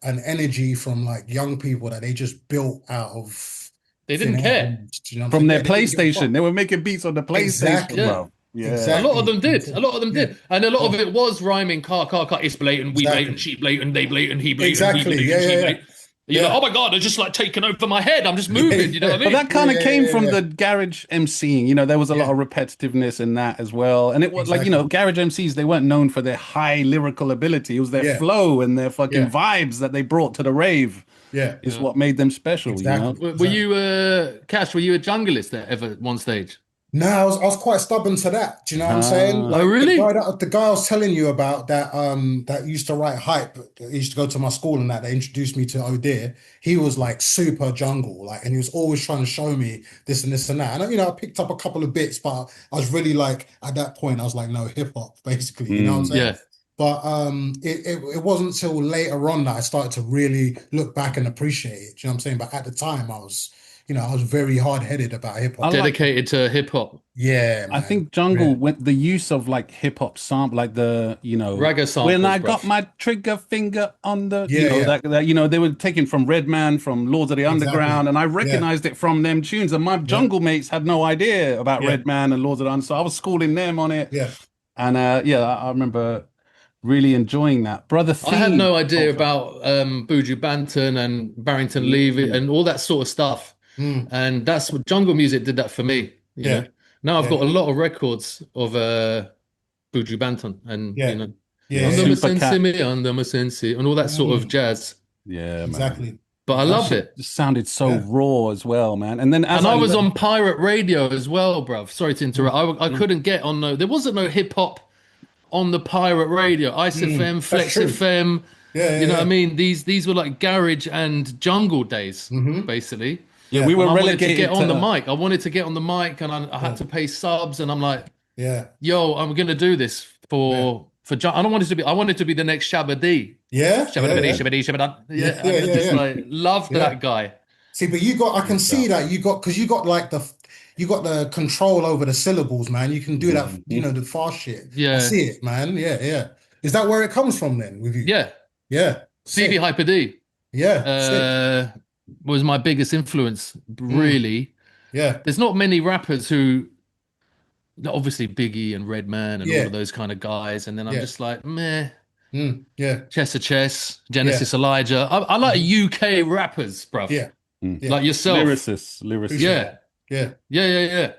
an energy from like young people that they just built out of. They didn't care. From their PlayStation. They were making beats on the PlayStation, bro. Yeah. Exactly. A lot of them did. And a lot of it was rhyming car. It's blatant, we blatant, she blatant, they blatant, he blatant, he blatant, she blatant. You're like, oh my God, they're just like taking over my head. I'm just moving, you know what I mean? But that kind of came from the garage MCing. There was a lot of repetitiveness in that as well. And it was like, garage MCs, they weren't known for their high lyrical ability. It was their flow and their fucking vibes that they brought to the rave. Is what made them special. Were you Kash? Were you a junglist at ever one stage? No, I was quite stubborn to that. Do you know what I'm saying? Like, oh, really? The guy I was telling you about that that used to write hype, he used to go to my school and that they introduced me to ODEA. He was like super jungle, like, and he was always trying to show me this and this and that. And I picked up a couple of bits, but I was really like, at that point, I was like, no, hip hop, basically. You know what I'm saying? Yeah. But it wasn't until later on that I started to really look back and appreciate it. Do you know what I'm saying? But at the time, I was very hard-headed about hip hop. Dedicated to hip hop. Yeah, man. I think jungle went the use of like hip hop sample, like the ragga samples. When I got my trigger finger on the that they were taken from Redman, from Lords of the Underground, and I recognized it from them tunes. And my jungle mates had no idea about Redman and Lords of the Underground, so I was schooling them on it. Yeah, and I remember really enjoying that. Brother I had no idea about Buju Banton and Barrington Levy and all that sort of stuff. And that's what jungle music did that for me. You know? Now I've got a lot of records of Buju Banton and Yeah, Under my sensi, and all that sort of jazz. Yeah, exactly. man. But I love it. Just sounded so raw as well, man. And then I was on pirate radio as well, bruv. Sorry to interrupt. I couldn't get on there wasn't no hip hop on the pirate radio. Ice FM, Flex FM. You know what I mean? These were like garage and jungle days, basically. Yeah, we were relegated to get on the mic. I wanted to get on the mic, and I had to pay subs, and I'm like, yo, I'm gonna do this for. I don't want it to be. I want it to be the next Shabba D. Yeah, Shabba. Yeah, I just like loved that guy. See, but I can see that because you got like the control over the syllables, man. You can do that, the fast shit. Yeah, I see it, man. Yeah. Is that where it comes from then with you? Yeah. CV Hyper D. Yeah. Was my biggest influence, really. Yeah. There's not many rappers who. Obviously Biggie and Redman and all of those kind of guys, and then I'm just like, meh. Chester Chess, Genesis Elijah. I like UK rappers, bruv. Like yourself. Lyricists. Yeah.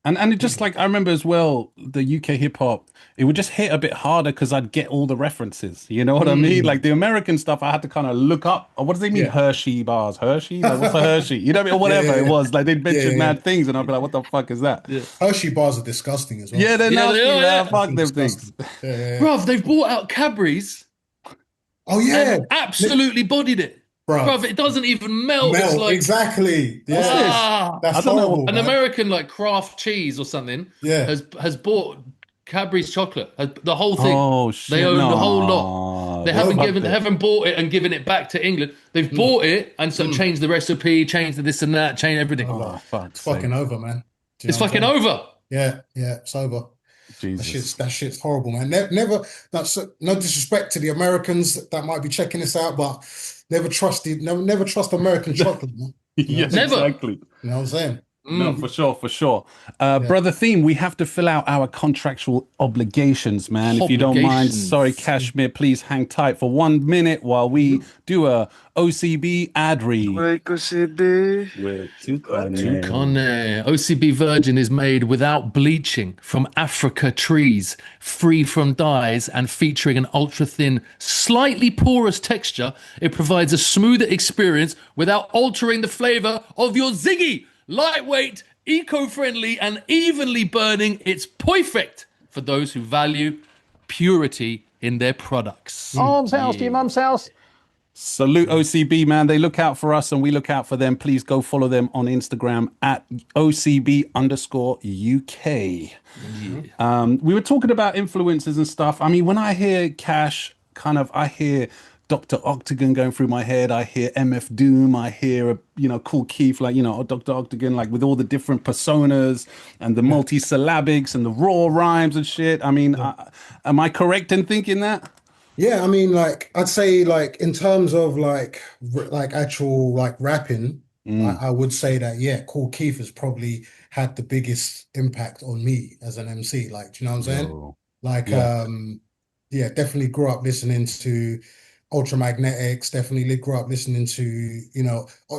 And it just like I remember as well, the UK hip hop, it would just hit a bit harder because I'd get all the references. You know what I mean? Like the American stuff, I had to kind of look up. What do they mean? Hershey bars? Hershey? Like, what's a Hershey? You know what I mean? Or whatever it was. Like they'd mention mad things, and I'd be like, what the fuck is that? Hershey bars are disgusting as well. Yeah, they're nasty, man. Fuck them things. Bruv, they've brought out Cadbury's. Oh yeah. And absolutely bodied it. Bruv, it doesn't even melt. It's like, exactly. What's this? That's horrible. An American like Kraft cheese or something has bought Cadbury's chocolate. The whole thing. Oh shit. They own the whole lot. They haven't bought it and given it back to England. They've bought it and changed the recipe, changed the this and that, changed everything. It's fucking over, man. It's fucking over. Yeah, it's over. Jesus. That shit's horrible, man. Never. That's no disrespect to the Americans that might be checking this out, but never trust American chocolate, man. Yes, never. Exactly. You know what I'm saying? No, for sure. Brother Theme, we have to fill out our contractual obligations, man. If you don't mind. Sorry, Kashmere, please hang tight for 1 minute while we do a OCB ad read. OCB Virgin is made without bleaching from Africa trees, free from dyes and featuring an ultra-thin, slightly porous texture. It provides a smoother experience without altering the flavor of your Ziggy. Lightweight, eco-friendly, and evenly burning, it's perfect for those who value purity in their products. Arms house to your mum's house. Salute OCB, man. They look out for us and we look out for them. Please go follow them on Instagram at OCB_UK. We were talking about influencers and stuff. I mean, when I hear Kash, I hear Dr. Octagon going through my head. I hear MF Doom. I hear, Cool Keith, like, Dr. Octagon, like with all the different personas and the multi-syllabics and the raw rhymes and shit. I mean, am I correct in thinking that? Yeah, I mean, like, I'd say, like, in terms of, like actual, like, rapping, I would say that, Cool Keith has probably had the biggest impact on me as an MC. Like, do you know what I'm saying? Like, definitely grew up listening to Ultramagnetics, definitely grew up listening to,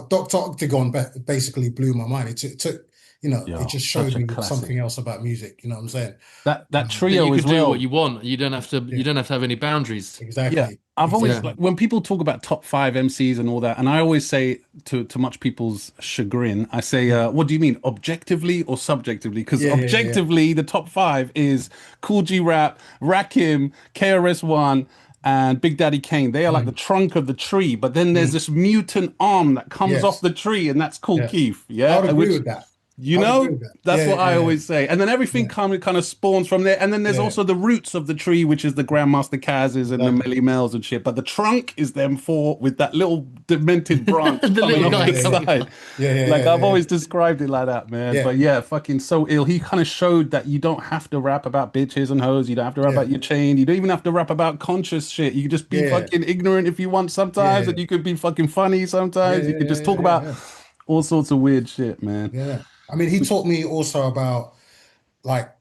Dr. Octagon basically blew my mind. It took it just showed me something else about music. You know what I'm saying? That trio you as can well. do what you want. You don't have to. You don't have to have any boundaries. Exactly. Yeah, I've always like when people talk about top 5 MCs and all that, and I always say to much people's chagrin, I say, "What do you mean, objectively or subjectively?" Because objectively, the top 5 is Cool G Rap, Rakim, KRS-One, and Big Daddy Kane. They are like the trunk of the tree, but then there's this mutant arm that comes off the tree, and that's Cool Keith. Yeah, I would agree with that. That's what I always say. And then everything kind of spawns from there. And then there's also the roots of the tree, which is the Grandmaster Kaz's and the Melly Mels and shit. But the trunk is them 4 with that little demented branch coming off the side. I've always described it like that, man. But fucking so ill. He kind of showed that you don't have to rap about bitches and hoes. You don't have to rap about your chain. You don't even have to rap about conscious shit. You can just be fucking ignorant if you want sometimes. And you could be fucking funny sometimes. You could just talk about all sorts of weird shit, man. Yeah. I mean, he taught me also about, like,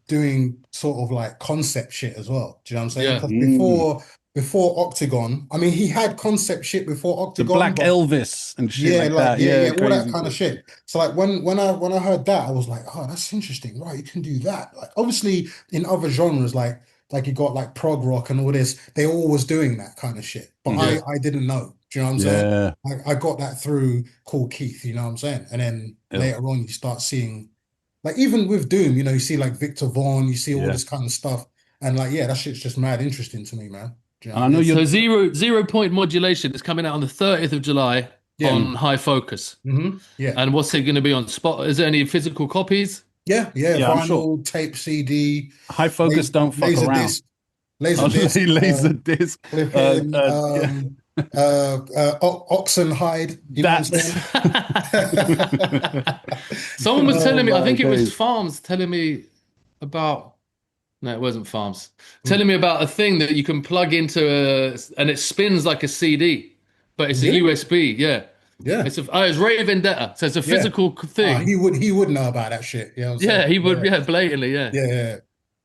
doing sort of like concept shit as well. Do you know what I'm saying? Because before Octagon, I mean, he had concept shit before Octagon. The Black Elvis and shit like that. All that kind of shit. So like when I heard that, I was like, oh, that's interesting. Right, you can do that. Like, obviously in other genres, like like you got like prog rock and all this. They all was doing that kind of shit, but I didn't know. Do you know what I'm saying? I got that through Cool Keith. You know what I'm saying? And then later on, you start seeing, like even with Doom, you know, you see like Victor Vaughn, you see all this kind of stuff, and like that shit's just mad interesting to me, man. Do you know I know so 0 Point Modulation is coming out on the 30th of July on High Focus. Yeah. And what's it going to be on spot? Is there any physical copies? Yeah, vinyl, tape, CD. High Focus don't fuck around. Laser disc. Oxen hide. You know what I'm saying? Someone was telling me, I think it was Farms telling me about. No, it wasn't Farms. Telling me about a thing that you can plug into and it spins like a CD, but it's a USB. Yeah. It's Ray Vendetta. So it's a physical thing. He would know about that shit. You know what I'm saying? He would. Yeah, blatantly. Yeah.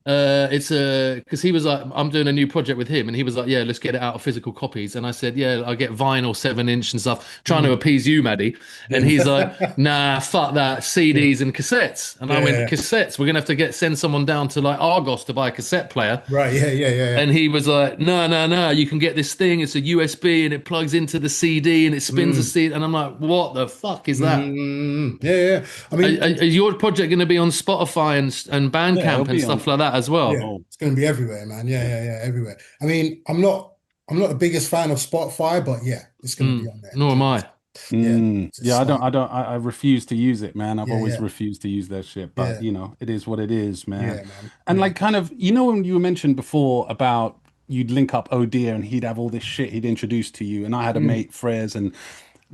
It's because he was like, I'm doing a new project with him, and he was like, yeah, let's get it out of physical copies. And I said, yeah, I'll get vinyl 7-inch and stuff, trying to appease you, Maddie. And he's like, nah, fuck that, CDs and cassettes. And I went, cassettes, we're gonna have to send someone down to like Argos to buy a cassette player. Right, yeah. And he was like, no, you can get this thing, it's a USB and it plugs into the CD and it spins the CD. And I'm like, what the fuck is that? Yeah. I mean, is your project gonna be on Spotify and Bandcamp and stuff like that as well? Yeah, it's going to be everywhere, man. Yeah, everywhere. I mean, I'm not the biggest fan of Spotify, but yeah, it's going to be on there. Nor am I. I refuse to use it, man. I've always refused to use that shit, but you know, it is what it is, man. Yeah, man. And like, kind of, you know, when you mentioned before about you'd link up ODEA and he'd have all this shit he'd introduce to you, and I had a mate, Frez, and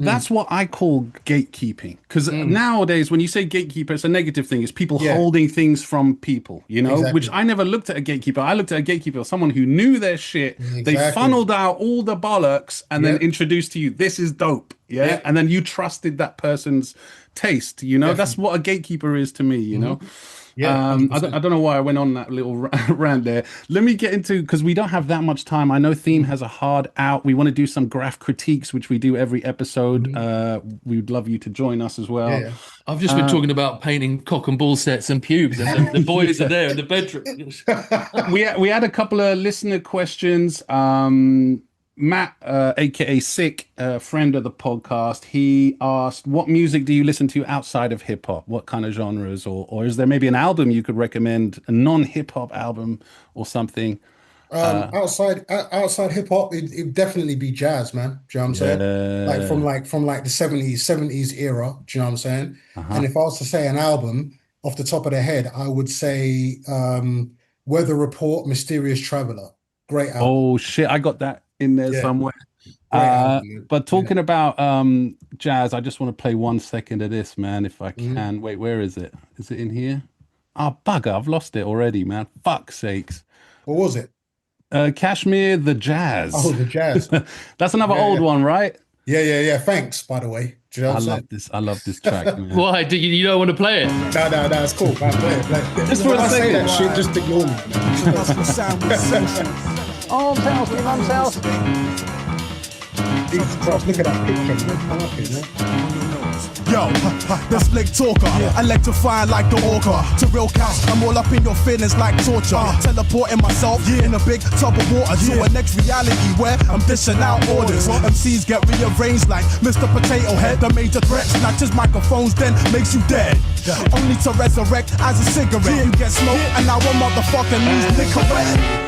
that's what I call gatekeeping. Because nowadays, when you say gatekeeper, it's a negative thing. It's people holding things from people, you know, which I never looked at a gatekeeper. I looked at a gatekeeper, someone who knew their shit. They funneled out all the bollocks and then introduced to you, this is dope. Yeah. And then you trusted that person's taste, you know. That's what a gatekeeper is to me, you know. I don't know why I went on that little rant there. Let me get into, because we don't have that much time. I know Theme has a hard out. We want to do some graph critiques, which we do every episode. We would love you to join us as well. Yeah. I've just been talking about painting cock and ball sets and pubes, and the boys are there in the bedroom. we had a couple of listener questions. Matt, aka Sick, friend of the podcast, he asked, what music do you listen to outside of hip hop? What kind of genres, or is there maybe an album you could recommend, a non-hip hop album or something? Outside hip hop, it'd definitely be jazz, man. Do you know what I'm saying? From the 70s era. Do you know what I'm saying? And if I was to say an album off the top of the head, I would say Weather Report, Mysterious Traveler. Great album. Oh shit, I got that in there somewhere. But talking about jazz, I just want to play 1 second of this, man, if I can. Wait, where is it? Is it in here? Oh, bugger, I've lost it already, man. Fuck's sakes. What was it? Kashmere, the Jazz. Oh, the Jazz. That's another old one, right? Yeah. Thanks, by the way. Do you know I love this track, man. Why? You don't want to play it? No, it's cool. Man, play it. Just for a second. That shit, just ignore me. Arms house. Jesus Christ, look at that picture. Yo, the slick talker, electrifying like the orca. To real cash, I'm all up in your feelings like torture. Teleporting myself in a big tub of water to a next reality where I'm dishing out orders. MCs get rearranged like Mr. Potato Head. The major threat snatches microphones, then makes you dead. Only to resurrect as a cigarette. You get smoked, and now a motherfucking lose Nicorette.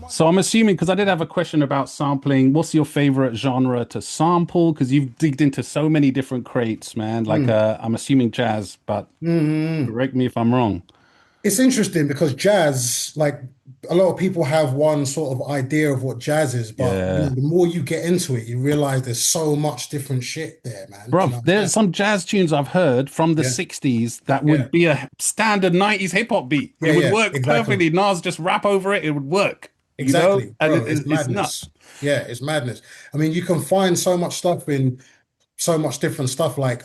So I'm assuming, because I did have a question about sampling, what's your favorite genre to sample? Because you've digged into so many different crates, man. Like I'm assuming jazz, but correct me if I'm wrong. It's interesting because jazz, like a lot of people have one sort of idea of what jazz is, but the more you get into it, you realize there's so much different shit there, man. Bro, there's some jazz tunes I've heard from the 60s that would be a standard 90s hip hop beat. It would work perfectly. Nas just rap over it, it would work. Exactly. You know? Bro, and it's nuts. Yeah, it's madness. I mean, you can find so much stuff in so much different stuff, like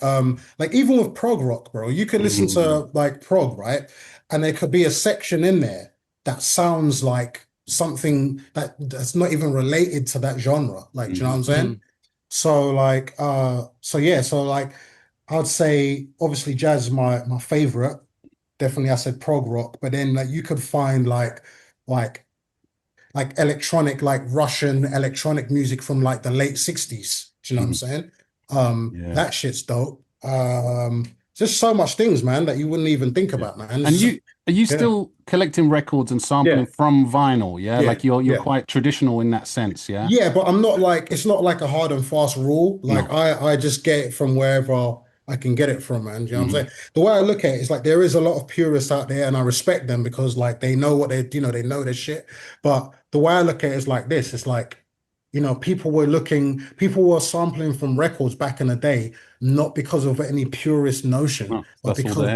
even with prog rock, bro, you can listen to like prog, right? And there could be a section in there that sounds like something that's not even related to that genre. Like, do you know what I'm saying? So I'd say obviously jazz is my favorite. Definitely I said prog rock, but then like you could find like like electronic, like Russian electronic music from like the late 60s. Do you know what I'm saying? That shit's dope. Just so much things, man, that you wouldn't even think about, man. And are you still collecting records and sampling from vinyl? Yeah, like you're quite traditional in that sense. Yeah. Yeah, but I'm not like, it's not like a hard and fast rule. Like I just get it from wherever I can get it from, man. Do you know what I'm saying? The way I look at it is like there is a lot of purists out there, and I respect them because like they know what they, you know, they know their shit. But the way I look at it is like this: it's like, you know, people were sampling from records back in the day, not because of any purist notion, but because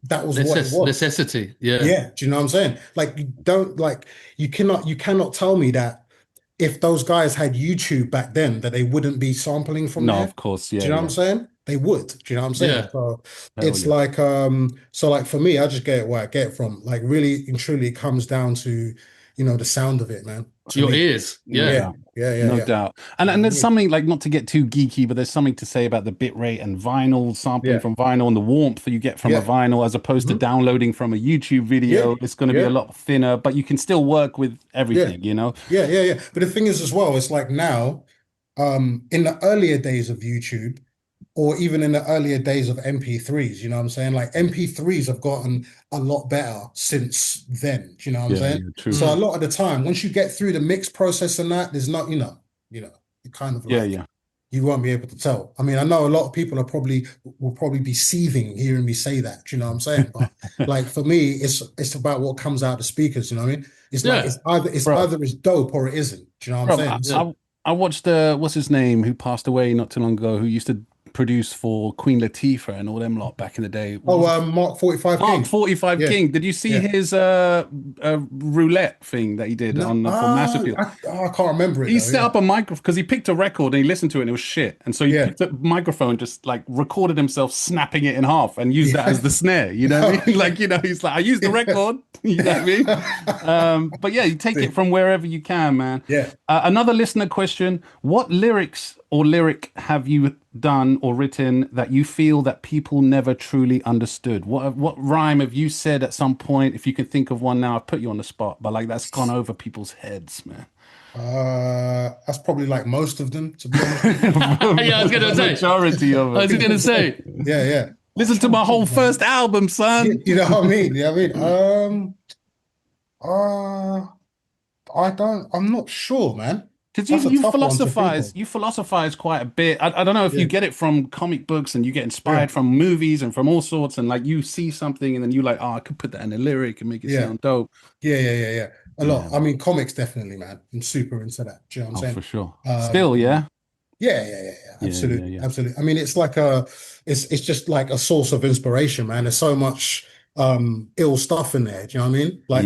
that was what it was. Necessity. Yeah. Yeah. Do you know what I'm saying? Like you cannot tell me that if those guys had YouTube back then, that they wouldn't be sampling from there. No, of course. Yeah. Do you know what I'm saying? They would. Do you know what I'm saying? Yeah. So it's like, so like for me, I just get it where I get it from. Like really and truly, it comes down to, you know, the sound of it, man. Your ears. Yeah. No doubt. And there's something, like, not to get too geeky, but there's something to say about the bit rate and vinyl, sampling from vinyl, and the warmth that you get from a vinyl as opposed to downloading from a YouTube video. It's going to be a lot thinner, but you can still work with everything, you know? Yeah. But the thing is as well, it's like now, in the earlier days of YouTube, or even in the earlier days of MP3s, you know what I'm saying? Like MP3s have gotten a lot better since then. Do you know what I'm saying? True. So a lot of the time, once you get through the mix process and that, there's not, you know, you kind of like, you won't be able to tell. I mean, I know a lot of people will probably be seething hearing me say that. Do you know what I'm saying? But like for me, it's about what comes out of the speakers. You know what I mean? It's like it's either it's dope or it isn't. Do you know what I'm saying? I watched what's his name, who passed away not too long ago, who used to produce for Queen Latifah and all them lot back in the day. Mark 45 King. Mark 45 King. Did you see his roulette thing that he did on for Massive Appeal? I can't remember it. He set up a microphone because he picked a record and he listened to it and it was shit. And so he picked up a microphone, just like recorded himself snapping it in half and used that as the snare. You know what I mean? Like, you know, he's like, I used the record. You know what I mean? But yeah, you take it from wherever you can, man. Yeah. Another listener question: what lyrics or lyric have you done or written that you feel that people never truly understood? What rhyme have you said at some point? If you can think of one now, I've put you on the spot, but like that's gone over people's heads, man. That's probably like most of them, to be honest. I was gonna say majority of them. I was gonna say, yeah. Listen to my whole first album, son. You know what I mean? Yeah, I'm not sure, man. Because you philosophize quite a bit. I don't know if you get it from comic books and you get inspired from movies and from all sorts, and like you see something and then you like, I could put that in a lyric and make it sound dope. Yeah. A lot. I mean, comics definitely, man. I'm super into that. Do you know what I'm saying? For sure. Still, yeah. Yeah. Absolutely. I mean, it's like it's just like a source of inspiration, man. There's so much ill stuff in there. Do you know what I mean? Like,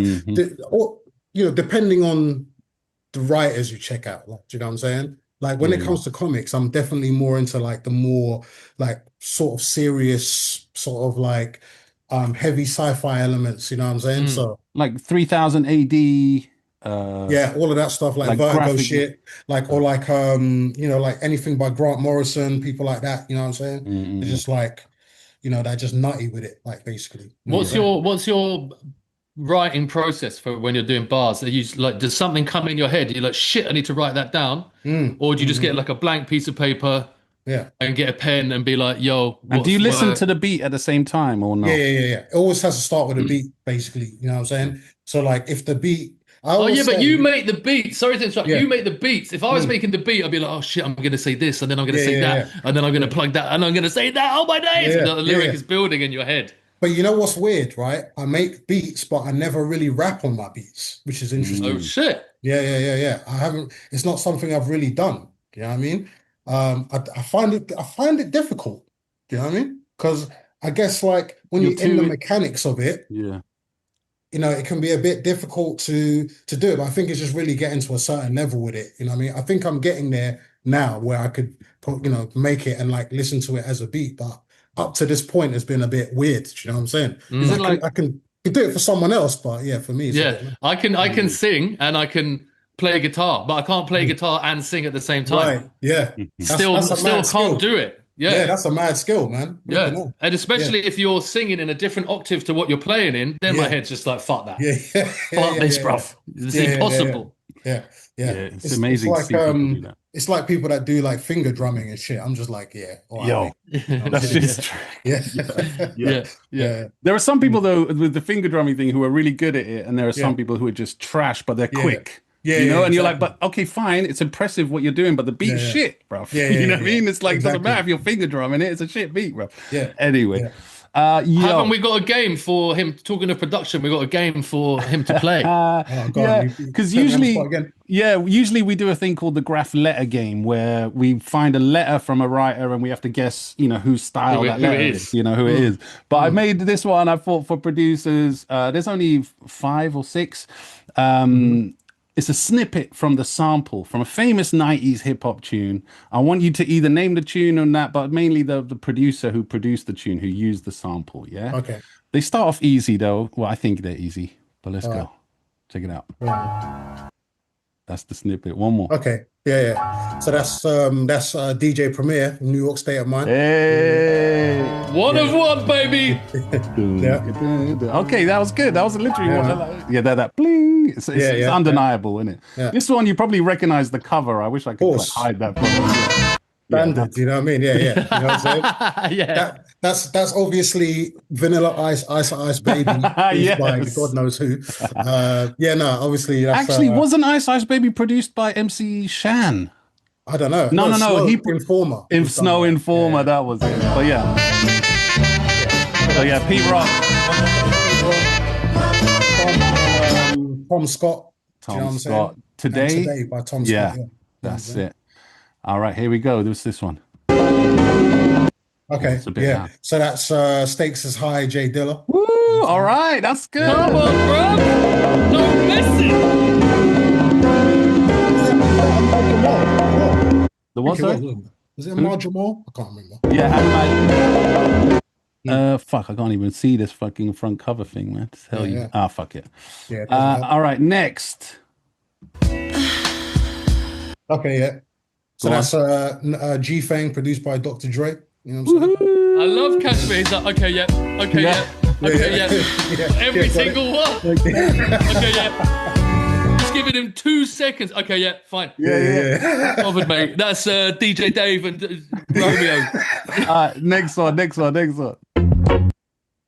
you know, depending on the writers you check out, like, do you know what I'm saying? Like when it comes to comics, I'm definitely more into like the more like sort of serious, sort of like heavy sci-fi elements, you know what I'm saying? So like 3000 AD. All of that stuff, like Virgo shit, like or like you know, like anything by Grant Morrison, people like that, you know what I'm saying? It's just like, you know, they're just nutty with it, like basically. What's your writing process for when you're doing bars? Are you like, does something come in your head? You're like, shit, I need to write that down, or do you just get like a blank piece of paper, and get a pen and be like, yo? And do you listen to the beat at the same time or not? Yeah. It always has to start with a beat, basically. You know what I'm saying? So like, if the beat. But you make the beats. Sorry to interrupt. You make the beats. If I was making the beat, I'd be like, oh shit, I'm going to say this, and then I'm going to say that, and then I'm going to plug that, and I'm going to say that. Oh my days! The lyric is building in your head. But you know what's weird, right? I make beats, but I never really rap on my beats, which is interesting. Oh shit! Yeah. I haven't. It's not something I've really done. You know what I mean? I find it difficult. Do you know what I mean? Because I guess like when you're in the mechanics of it, you know, it can be a bit difficult to do it. But I think it's just really getting to a certain level with it. You know what I mean? I think I'm getting there now where I could, you know, make it and like listen to it as a beat. But up to this point, it's been a bit weird. Do you know what I'm saying? Is it like I can do it for someone else, but yeah, for me, it's I can sing and I can play guitar, but I can't play guitar and sing at the same time. Right? Yeah, still can't do it. Yeah, that's a mad skill, man. Yeah, and especially if you're singing in a different octave to what you're playing in, then my head's just like, fuck that. Fuck this, bruv. It's impossible. Yeah. It's amazing to see people do that. It's like people that do like finger drumming and shit. I'm just like, that's just yeah. There are some people though with the finger drumming thing who are really good at it, and there are some people who are just trash, but they're quick. And you're like, but okay, fine, it's impressive what you're doing, but the beat's shit, bro. You know what I mean? It's like, it doesn't matter if you're finger drumming it, it's a shit beat, bro. Anyway. Haven't we got a game for him? Talking of production, we got a game for him to play. Because usually we do a thing called the Graff Letter Game, where we find a letter from a writer and we have to guess, whose style that letter is, who it is. But I made this one. I thought for producers, there's only 5 or 6. It's a snippet from the sample from a famous 90s hip hop tune. I want you to either name the tune or that, but mainly the producer who produced the tune, who used the sample. Yeah. Okay. They start off easy though. Well, I think they're easy, but let's go. Check it out. That's the snippet. One more. Okay. Yeah. So that's DJ Premier from New York State of Mind. Hey. One of one, baby. Okay, that was good. That was literally one. That bling. It's undeniable, isn't it? Yeah. This one you probably recognize the cover. I wish I could hide that from you. Standard, you know what I mean? Yeah. You know what I'm saying? That's obviously Vanilla Ice Baby, by God knows who. Obviously that's actually wasn't Ice Baby produced by MC Shan? I don't know. No. Informer. Snow Informer, that was it. But Pete Rock. Tom Scott. Tom Scott. Today by Tom Scott. That's it. All right, here we go. This one. Okay, so that's Stakes is High, Jay Dilla. Woo! All right, that's good. Come on, bro. No messing. The what, sorry? Was it Ahmad Jamal? I can't remember. Fuck, I can't even see this fucking front cover thing, man. Tell you. Fuck it. All right, next. Okay, So that's G-Fang, produced by Dr. Dre. You know what I'm saying? I love Kashmere. He's like, okay, every single one. Just giving him 2 seconds. Okay, fine. Bothered, mate. That's DJ Dave and Romeo. Next one.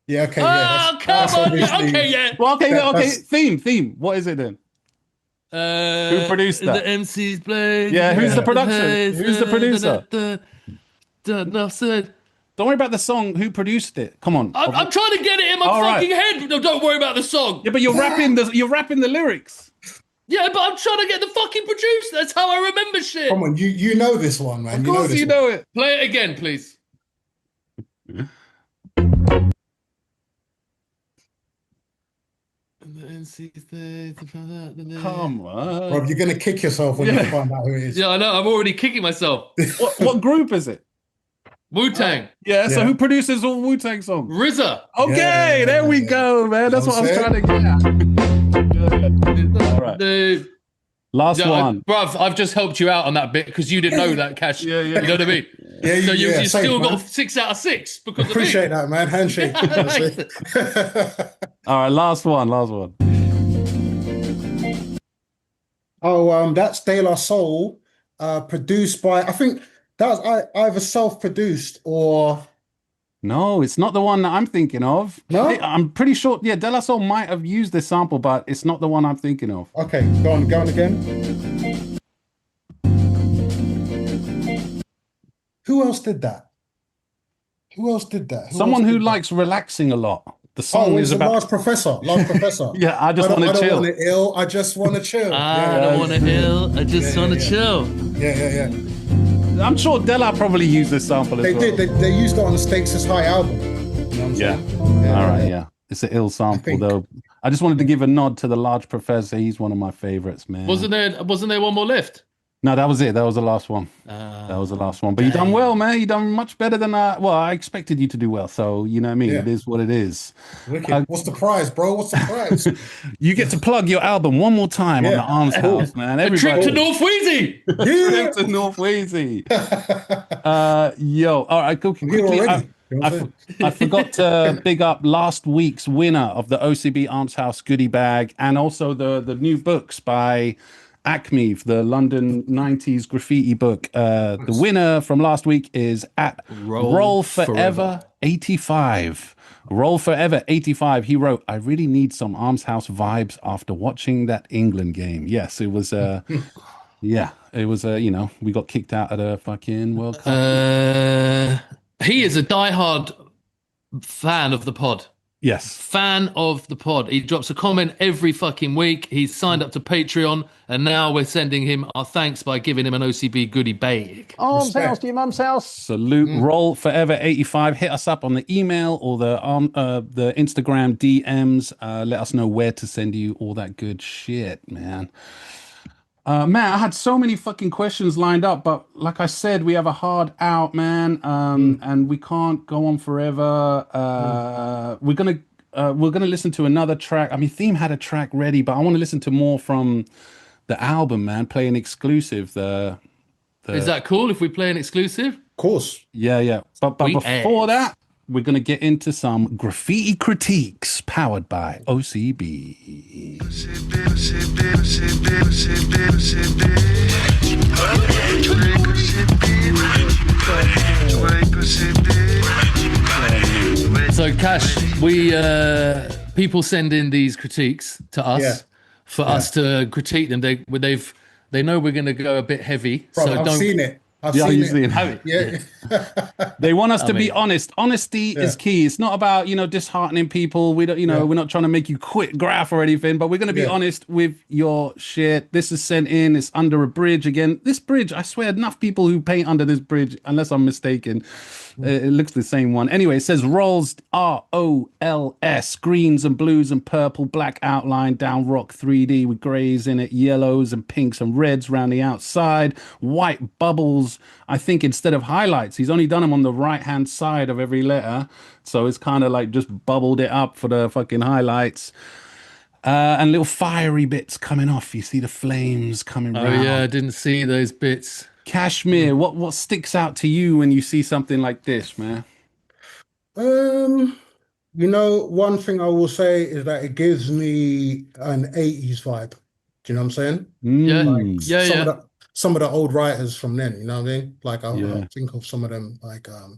Yeah, okay, Oh, come on. Well, okay. Theme. What is it then? Who produced that? The MC's play. Yeah, who's the production? Who's the producer? Enough said. Don't worry about the song. Who produced it? Come on. I'm trying to get it in my fucking head. No, don't worry about the song. Yeah, but you're rapping the lyrics. Yeah, but I'm trying to get the fucking producer. That's how I remember shit. Come on, you know this one, man. Of course you know it. Play it again, please. Come on. Bro, you're gonna kick yourself when you find out who it is. Yeah, I know. I'm already kicking myself. What group is it? Wu-Tang. So who produces all Wu-Tang songs? RZA. Okay, there we go, man. That's what I was trying to get. All right. Dude. Last one. Bruv, I've just helped you out on that bit because you didn't know that, Kash. You know what I mean? So you still got 6 out of 6 because Appreciate that, man. Handshake. All right, last one. Oh, that's De La Soul, produced by, I think that was either self-produced or... No, it's not the one that I'm thinking of. No? I'm pretty sure, De La Soul might have used this sample, but it's not the one I'm thinking of. Okay, go on again. Who else did that? Someone who likes relaxing a lot. The song is about Large Professor. Yeah, I just want to chill. I just want to chill. I don't want to ill. I just want to chill. Yeah. I'm sure Della probably used this sample as well. They used it on the Stakes is High album. You know what I'm saying? All right. It's an ill sample though. I just wanted to give a nod to the Large Professor. He's one of my favorites, man. Wasn't there one more left? No, that was it. That was the last one. That was the last one. But you done well, man. You done much better than I expected you to do well. So you know what I mean. It is what it is. Wicked. What's the prize, bro? What's the prize? You get to plug your album one more time on the Arms House, man. Everybody. A trip to North Wheezy. Trip to North Wheezy. Yo, all right, go quickly. I forgot to big up last week's winner of the OCB Arms House goodie bag, and also the new books by Acme, the London 90s graffiti book. The winner from last week is at Roll Forever 85. Roll Forever 85. He wrote, "I really need some Arms House vibes after watching that England game." Yes, it was yeah, it was you know, we got kicked out of the fucking World Cup. He is a diehard fan of the pod. Yes. Fan of the pod. He drops a comment every fucking week. He's signed up to Patreon, and now we're sending him our thanks by giving him an OCB goodie bag. Arms House to your mum's house. Salute. Roll Forever 85. Hit us up on the email or the Instagram DMs. Let us know where to send you all that good shit, man. Man, I had so many fucking questions lined up, but like I said, we have a hard out, man, and we can't go on forever. We're gonna listen to another track. I mean, Theme had a track ready, but I want to listen to more from the album, man. Play an exclusive. Is that cool if we play an exclusive? Of course. Yeah. But before that, we're gonna get into some graffiti critiques powered by OCB. So Kash, we people send in these critiques to us for us to critique them. They know we're going to go a bit heavy. Bro, so I've seen it. I've seen it. Yeah. They want us to be honest. Honesty is key. It's not about, disheartening people. We don't, we're not trying to make you quit Graff or anything, but we're going to be honest with your shit. This is sent in. It's under a bridge again. This bridge, I swear, enough people who paint under this bridge, unless I'm mistaken. It looks the same one. Anyway, it says rolls ROLS, greens and blues and purple, black outline, down rock 3D with grays in it, yellows and pinks and reds around the outside, white bubbles. I think instead of highlights, he's only done them on the right-hand side of every letter. So it's kind of like just bubbled it up for the fucking highlights. And little fiery bits coming off. You see the flames coming round. Oh, yeah, I didn't see those bits. Kashmere, what sticks out to you when you see something like this, man? One thing I will say is that it gives me an 80s vibe. Do you know what I'm saying? Some of the old writers from then, you know what I mean? Like I think of some of them, like I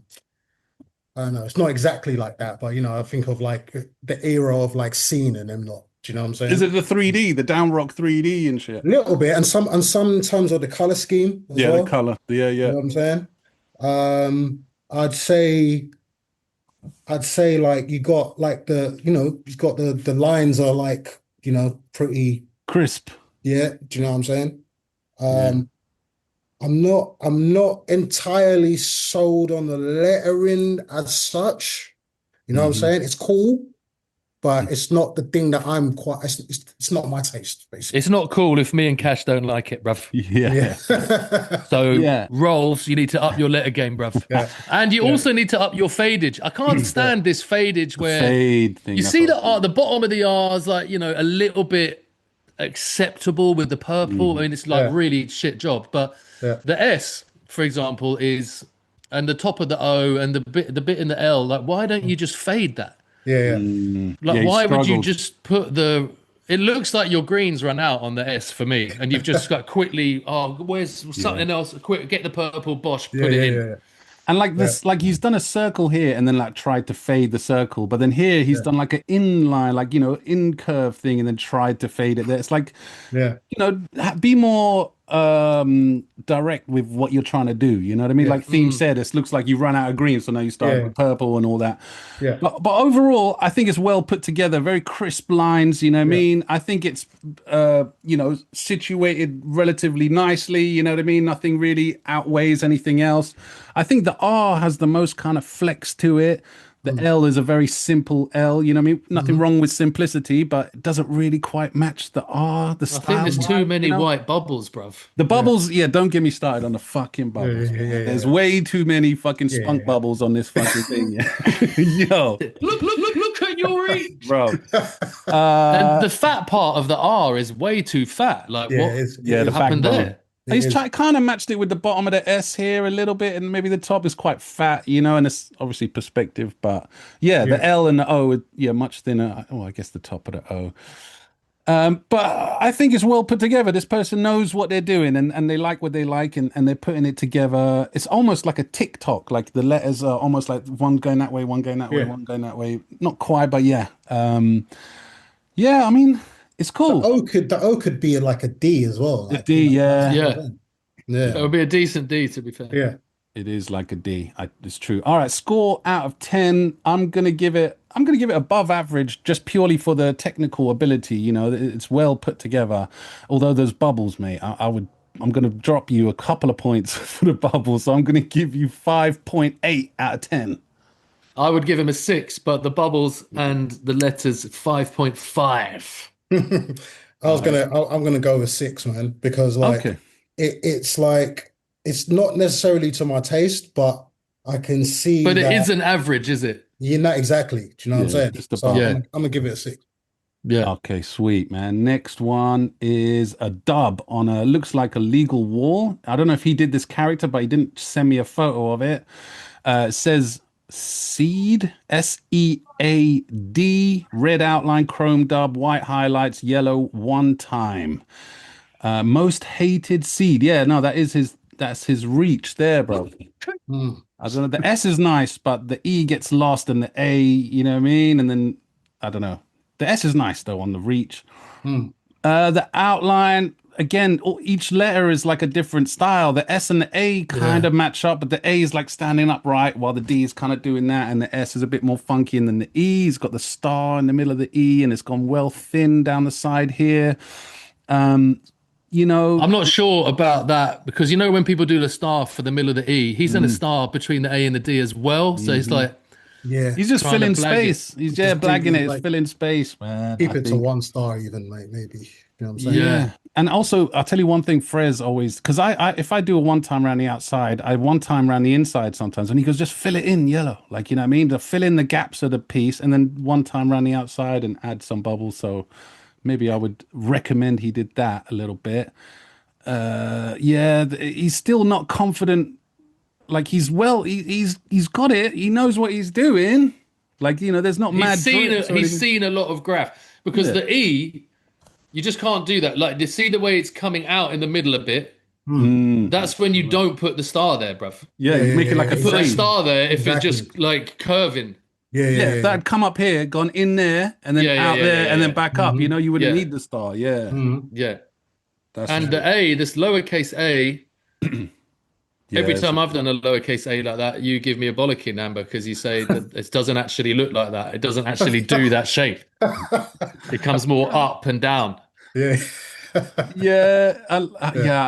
don't know, it's not exactly like that, but I think of like the era of like Scene and them lot. Do you know what I'm saying? Is it the 3D, the down rock 3D and shit? A little bit, and some in terms of the color scheme. As well. The color. Yeah. You know what I'm saying? I'd say like you got like you've got the lines are like pretty crisp. Yeah, do you know what I'm saying? I'm not entirely sold on the lettering as such. You know what I'm saying? It's cool. But it's not the thing that I'm quite. It's not my taste, basically. It's not cool if me and Kash don't like it, bruv. Yeah. So rolls, you need to up your letter game, bruv. Yeah. And you also need to up your fadage. I can't stand this fadage where fade thing, you see the bottom of the R is like a little bit acceptable with the purple. I mean, it's like really shit job. But the S, for example, is and the top of the O and the bit in the L. Like, why don't you just fade that? Why would you just put it looks like your greens run out on the S for me, and you've just got quickly, where's something else? Quick, get the purple, bosh, put it in. Yeah. And like this, like he's done a circle here and then like tried to fade the circle, but then here he's done like an inline, like, in curve thing and then tried to fade it there. It's like, be more direct with what you're trying to do. You know what I mean? Like Theme said, it looks like you run out of green, so now you start with purple and all that. Yeah. But overall, I think it's well put together, very crisp lines. You know what I mean? I think it's situated relatively nicely. You know what I mean? Nothing really outweighs anything else. I think the R has the most kind of flex to it. The L is a very simple L, you know what I mean? Nothing wrong with simplicity, but it doesn't really quite match the R, the style. I think there's too many white bubbles, bruv. The bubbles, don't get me started on the fucking bubbles. There's way too many fucking spunk bubbles on this fucking thing. Yo. Look at your reach. Bro. And the fat part of the R is way too fat. Like, what the happened there? He's kind of matched it with the bottom of the S here a little bit, and maybe the top is quite fat, you know, and it's obviously perspective, but the L and the O are much thinner. Oh, I guess the top of the O. But I think it's well put together. This person knows what they're doing, and they like what they like, and they're putting it together. It's almost like a TikTok, like the letters are almost like one going that way, one going that way, one going that way. Not quite, but I mean, it's cool. The O could be like a D as well. Like, a D, yeah. It would be a decent D, to be fair. Yeah. It is like a D. It's true. All right, score out of 10. I'm gonna give it above average, just purely for the technical ability. You know, it's well put together. Although there's bubbles, mate. I'm gonna drop you a couple of points for the bubbles. So I'm gonna give you 5.8 out of 10. I would give him a 6, but the bubbles and the letters 5.5. I'm gonna go with 6, man, because it's like, it's not necessarily to my taste, but I can see. But it isn't average, is it? Yeah, not exactly. Do you know what I'm saying? So I'm gonna give it a 6. Yeah. Okay, sweet, man. Next one is a dub on looks like a legal wall. I don't know if he did this character, but he didn't send me a photo of it. It says Seed, SEAD, red outline, chrome dub, white highlights, yellow one time. Most hated seed. Yeah, no, that's his reach there, bro. I don't know. The S is nice, but the E gets lost in the A, you know what I mean? And then I don't know. The S is nice though on the reach. The outline, again, each letter is like a different style. The S and the A kind of match up, but the A is like standing upright while the D is kind of doing that, and the S is a bit more funky, and then the E's got the star in the middle of the E, and it's gone well thin down the side here. You know, I'm not sure about that, because you know when people do the star for the middle of the E, he's in a star between the A and the D as well. So it's like, he's just filling space. He's blagging it. It's filling space, man. Keep it to 1 star, even, mate. Maybe. You know what I'm saying? Yeah. And also, I'll tell you one thing, Frez always, because if I do a one time around the outside, I one time around the inside sometimes, and he goes, just fill it in yellow, like, you know what I mean? To fill in the gaps of the piece, and then one time around the outside and add some bubbles. So maybe I would recommend he did that a little bit. He's still not confident. Like he's got it. He knows what he's doing. Like, you know, there's not mad. He's seen a lot of graph, because the E, you just can't do that. Like, you see the way it's coming out in the middle a bit. That's when you don't put the star there, bruv. Yeah, you make it like a put a star there if it's just like curving. If that had come up here, gone in there, and then out there, and then back up, you know, you wouldn't need the star. Yeah. That's and the A, this lowercase A, every time I've done a lowercase A like that, you give me a bollocking, Amber, because you say that it doesn't actually look like that. It doesn't actually do that shape. It comes more up and down. I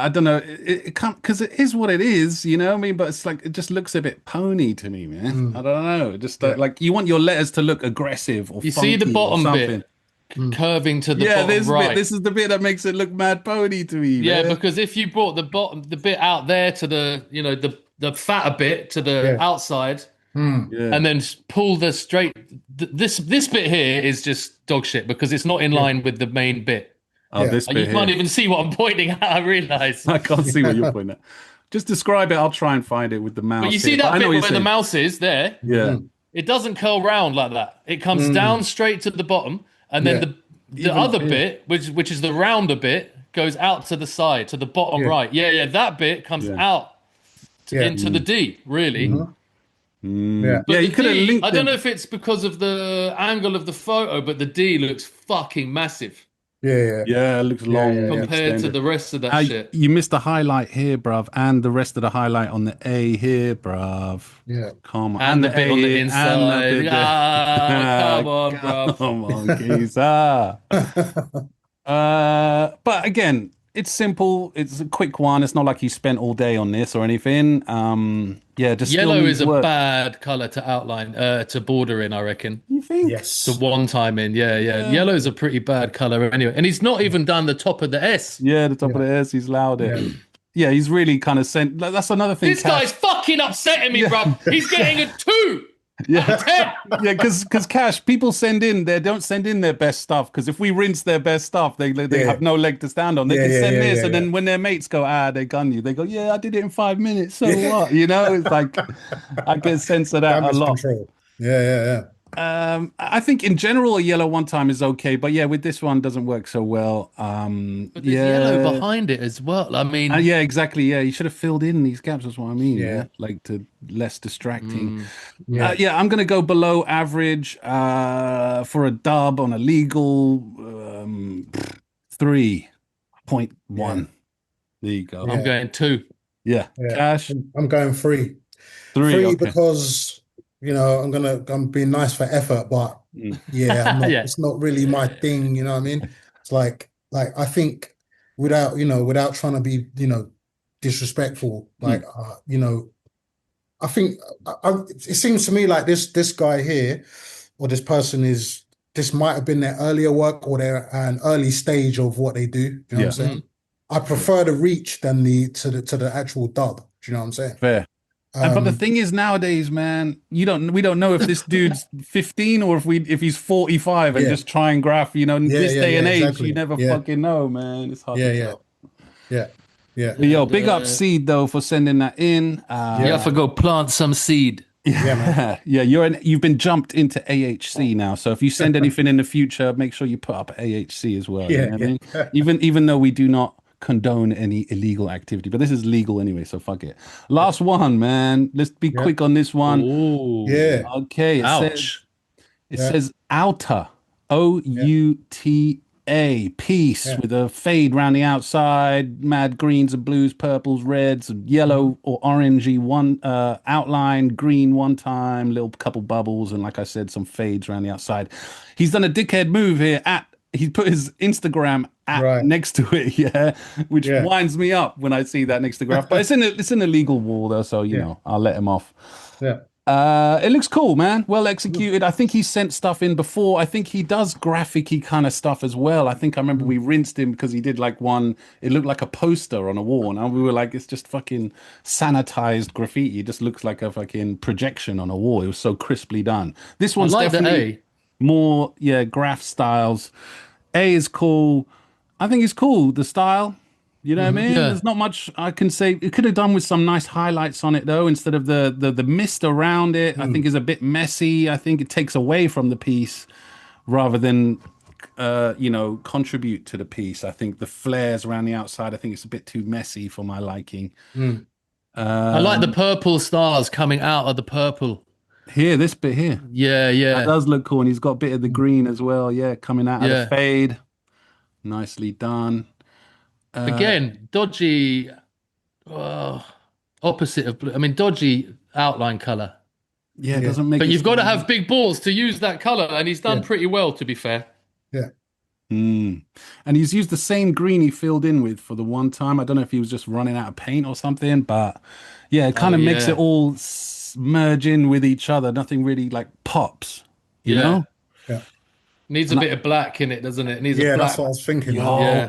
don't know. It can't, because it is what it is, you know what I mean? But it's like, it just looks a bit pony to me, man. I don't know. Just like you want your letters to look aggressive or you see the bottom bit curving to the bottom right. This is the bit that makes it look mad pony to me. Yeah, man. because if you brought the bit out there to the, you know, the fatter bit to the outside, and then pull the straight. This bit here is just dog shit, because it's not in line with the main bit. This bit you can't even see what I'm pointing at. I realise. I can't see what you're pointing at. Just describe it. I'll try and find it with the mouse. But you see that bit where the mouse is there? Yeah. It doesn't curl round like that. It comes down straight to the bottom, and then the other bit, which is the rounder bit, goes out to the side, to the bottom right. Yeah, that bit comes out into the D, really. But you could have linked I don't know if it's because of the angle of the photo, but the D looks fucking massive. It looks long compared to the rest of that shit. You missed the highlight here, bruv, and the rest of the highlight on the A here, bruv. Come on. And the bit on the inside. Come on, bruv. Come on, geezer. But again, it's simple. It's a quick one. It's not like you spent all day on this or anything. Yeah, just yellow is a bad color to outline, to border in, I reckon. You think? Yes. To one time in, yeah. Yellow is a pretty bad color anyway, and he's not even done the top of the S. Yeah, the top of the S. He's loud it. Yeah, he's really kind of sent. That's another thing. This guy's fucking upsetting me, bro. He's getting a 2. Yeah, yeah, because Kash, people don't send in their best stuff, because if we rinse their best stuff, they have no leg to stand on. They can send this, and then when their mates go, they gun you. They go, yeah, I did it in 5 minutes. So what? You know, it's like I get sense of that a lot. Control. Yeah. I think in general a yellow one time is okay, but yeah, with this one doesn't work so well. But there's yellow behind it as well. I mean, yeah, exactly. Yeah, you should have filled in these gaps. That's what I mean. Yeah, like to less distracting. I'm gonna go below average for a dub on a legal 3.1. There you go. I'm going 2. Yeah. Kash, I'm going 3. 3 okay. Because I'm being nice for effort, but it's not really my thing. You know what I mean? It's like I think without trying to be disrespectful, I think it seems to me like this guy here or this person this might have been their earlier work or their an early stage of what they do. You know what I'm saying? I prefer the reach than to the actual dub. Do you know what I'm saying? Fair. But the thing is, nowadays, man, we don't know if this dude's 15 or if he's 45 and just try and graph. This day and age, exactly. You never fucking know, man. It's hard to tell. Yeah. But yo, big up Seed though for sending that in. I forgot plant some seed. Yeah, man. You've been jumped into AHC now. So if you send anything in the future, make sure you put up AHC as well. You know what I mean? Even though we do not condone any illegal activity, but this is legal anyway, so fuck it. Last one, man. Let's be quick on this one. Ooh. Yeah. Okay. It says outer, OUTA, piece with a fade around the outside, mad greens and blues, purples, reds, yellow or orangey one outline, green one time, little couple bubbles, and like I said, some fades around the outside. He's done a dickhead move here he put his Instagram next to it, which winds me up when I see that next to Graff. But it's in a legal wall though, so you know I'll let him off. Yeah. It looks cool, man. Well executed. I think he sent stuff in before. I think he does graphic-y kind of stuff as well. I remember we rinsed him because he did like one. It looked like a poster on a wall, and we were like, it's just fucking sanitized graffiti. It just looks like a fucking projection on a wall. It was so crisply done. This one's definitely more Graff styles. A is cool. I think it's cool, the style. You know what I mean? There's not much I can say. It could have done with some nice highlights on it though, instead of the mist around it. I think is a bit messy. I think it takes away from the piece rather than contribute to the piece. I think the flares around the outside, I think it's a bit too messy for my liking. I like the purple stars coming out of the purple. Here, this bit here. Yeah. That does look cool. And he's got a bit of the green as well. Yeah, coming out of the fade. Nicely done. Again, dodgy, opposite of blue. I mean, dodgy outline color. Yeah, it doesn't make. But you've got to have big balls to use that color, and he's done pretty well, to be fair. Yeah. And he's used the same green he filled in with for the one time. I don't know if he was just running out of paint or something, but it kind of makes it all merge in with each other. Nothing really like pops. You know? Yeah. Needs a bit of black in it, doesn't it? Needs a black. That's what I was thinking.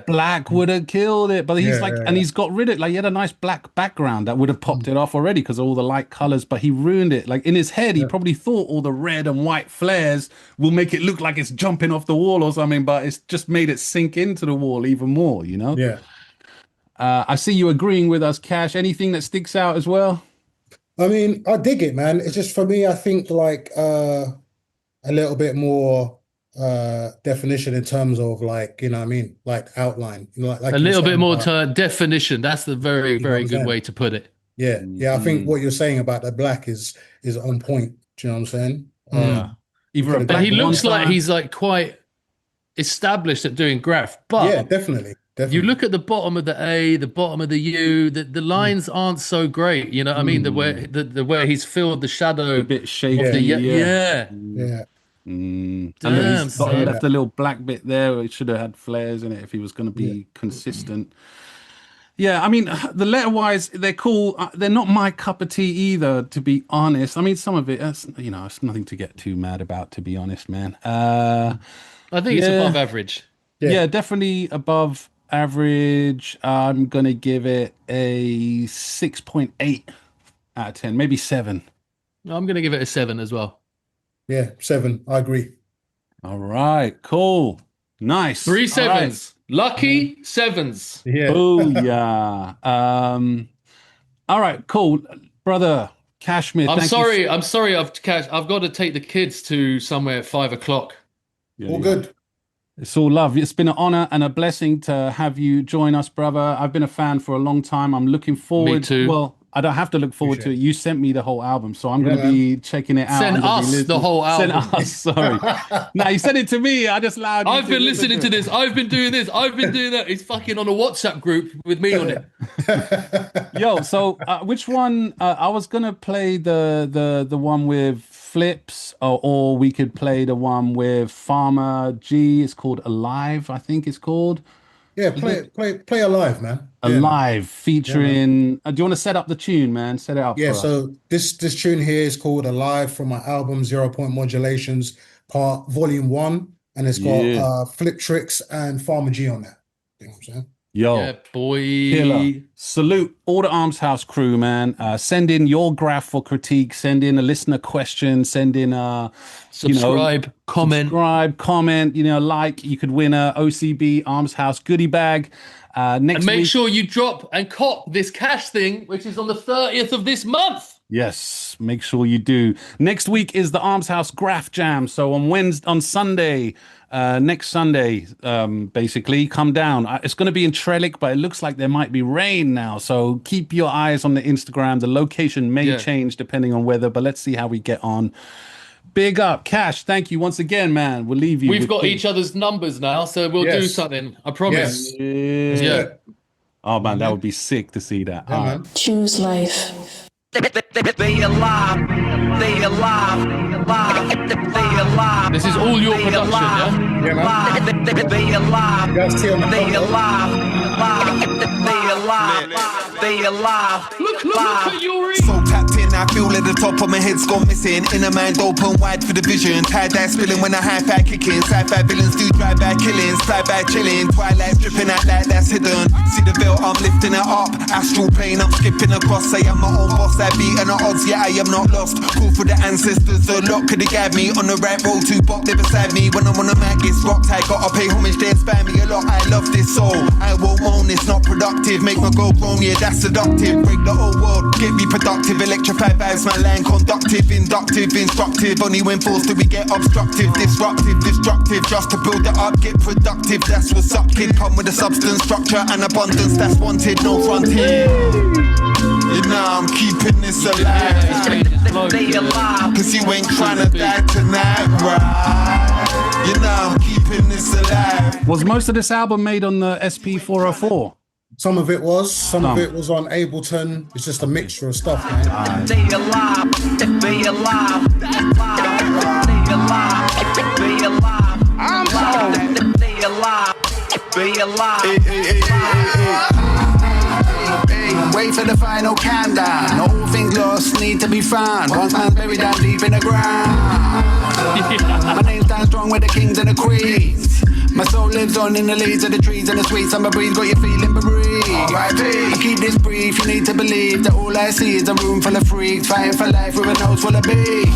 Black would have killed it, but he's and he's got rid of it. Like he had a nice black background that would have popped it off already because of all the light colors, but he ruined it. Like in his head, he probably thought all the red and white flares will make it look like it's jumping off the wall or something, but it's just made it sink into the wall even more, you know? Yeah. I see you agreeing with us, Kash. Anything that sticks out as well? I mean, I dig it, man. It's just for me, I think like a little bit more definition in terms of like, you know what I mean, like outline, like a little bit more definition. That's the very good way to put it. Yeah. I think what you're saying about the black is on point. Do you know what I'm saying? But he looks like he's like quite established at doing graph, but yeah, definitely. You look at the bottom of the A, the bottom of the U, the lines aren't so great. You know what I mean? The way he's filled the shadow, a bit shaky. Yeah. And then he's left a little black bit there. It should have had flares in it if he was going to be consistent. Yeah, I mean, the letter-wise, they're cool. They're not my cup of tea either, to be honest. I mean, some of it, you know, it's nothing to get too mad about, to be honest, man. I think it's above average. Yeah, definitely above average. I'm going to give it a 6.8 out of 10, maybe 7. I'm going to give it a 7 as well. Yeah, 7. I agree. All right, cool. Nice. 3 sevens. Lucky 7s. Yeah. Booyah. All right, cool. Brother Kashmere, I'm sorry, I've got to take the kids to somewhere at 5 o'clock. All good. It's all love. It's been an honor and a blessing to have you join us, brother. I've been a fan for a long time. I'm looking forward. Me too. Well, I don't have to look forward to it. You sent me the whole album, so I'm going to be checking it out. Send us the whole album. Send us, sorry. No, you sent it to me. I just allowed you I've been listening to this. I've been doing this. I've been doing that. It's fucking on a WhatsApp group with me on it. Yo, so which one? I was going to play the one with Flips, or we could play the one with Farma G. It's called Alive, I think it's called. Yeah, play Alive, man. Alive, featuring. Do you want to set up the tune, man? Set it up. Yeah. For So this tune here is called Alive from my album 0 Point Modulations Volume 1, and it's got Flipxtrix and Farma G on there. You know what I'm saying? Yo, yeah, boy. Killer. Salute all the Arms House crew, man. Send in your graph for critique. Send in a listener question. Send in subscribe, comment. Like. You could win a OCB Arms House goodie bag. Next Make week, sure you drop and cop this Kash thing, which is on the 30th of this month. Yes, make sure you do. Next week is the Arms House Graff Jam. So on Sunday, next Sunday, basically, come down. It's going to be in Trellick, but it looks like there might be rain now. So keep your eyes on the Instagram. The location may change depending on weather, but let's see how we get on. Big up, Kash. Thank you once again, man. We'll leave you. We've got each other's numbers now, so we'll do something. I promise. Yes. Yeah. Oh, man, that would be sick to see that. Yeah, man. Choose life. They alive. They alive. They alive. This is all your production, yeah? Yeah, man. They alive. You guys see on the They cover? alive. They alive. They alive. Look at your So tapped in, I feel at the top of my head's gone missing. Inner mind open wide for the vision. Tie-dye spilling when I hi-fi kicking. Sci-fi villains do drive-by killings. Fly-by chilling. Twilight dripping out like that's hidden. See the belt, I'm lifting it up. Astral plane, I'm skipping across. Say I'm my own boss, I beat the odds, yeah, I am not lost. Call for the ancestors, the lot could have guided me. On the right road to bop there beside me. When I'm on the mic, it's rocked. I gotta pay homage, they inspire me a lot. I love this soul. I won't moan, it's not productive. Make my girl grown, yeah, that's seductive. Break the whole world, get me productive. Electrified vibes, my line conductive, inductive, instructive. Only when forced do we get obstructive, disruptive, destructive. Just to build it up, get productive. That's what's up, kid. Come with a substance, structure, and abundance. That's wanted, no frontier. You know I'm keeping this alive. They alive. Cause you ain't trying to die tonight, right? You know I'm keeping this alive. Was most of this album made on the SP404? Some of it was. Some of it was on Ableton. It's just a mixture of stuff, man. They alive. They alive. They alive. They alive. I'm sorry. They alive. They alive. Wait for the final countdown. All things lost need to be found. Once man's buried down deep in the ground. My name stands strong with the kings and the queens. My soul lives on in the leaves of the trees and the sweet summer breeze. Got you feeling bereaved. I keep this brief. You need to believe that all I see is a room full of freaks fighting for life with a nose full of beef.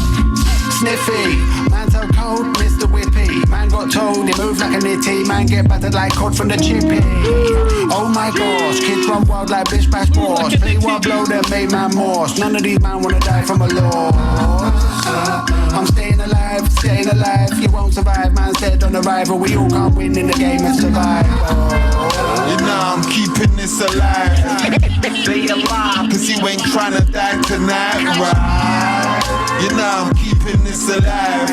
Sniffy, man so cold, Mr. Whippy. Man got told he moved like a nitty. Man get battered like cod from the chippy. Oh my gosh, kids run wild like bish bash boss. Play one blow that made man morse. None of these man wanna die from a loss. I'm staying alive, staying alive. You won't survive, man said on arrival. We all can't win in the game of survival. You know I'm keeping this alive. They alive. Cause you ain't trying to die tonight, right? You know I'm keeping this alive.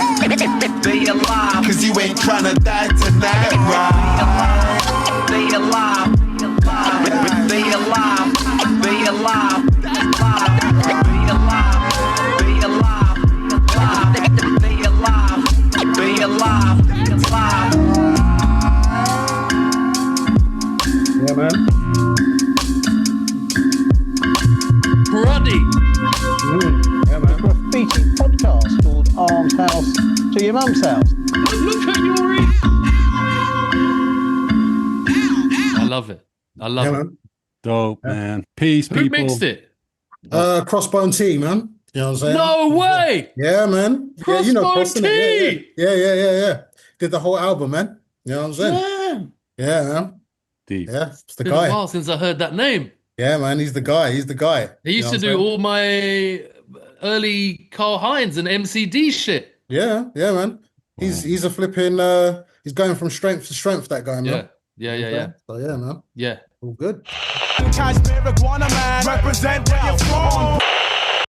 They alive. Cause you ain't trying to die tonight, right? They alive. They alive. They alive. They alive. They alive. They alive. They alive. Yeah, man. mom's house to your mum's house. Look at your I love it. I love it. Man. Dope, man. Peace, Who people. mixed it? Crossbone T, man. You know what I'm saying? No way! Yeah, man. Crossbone you know Cross, T! Yeah. Did the whole album, man. You know what I'm saying? Yeah, man. Deep. Yeah, it's the It's been guy. a while since I heard that name. Yeah, man, he's the guy. He's the guy. He used to do all my early Carl Hines and MCD shit. Yeah, man. He's a flipping. He's going from strength to strength. That guy, man. Yeah. So yeah, man. Yeah. All good. Kashmere, Iguana, man. Represent where you're from.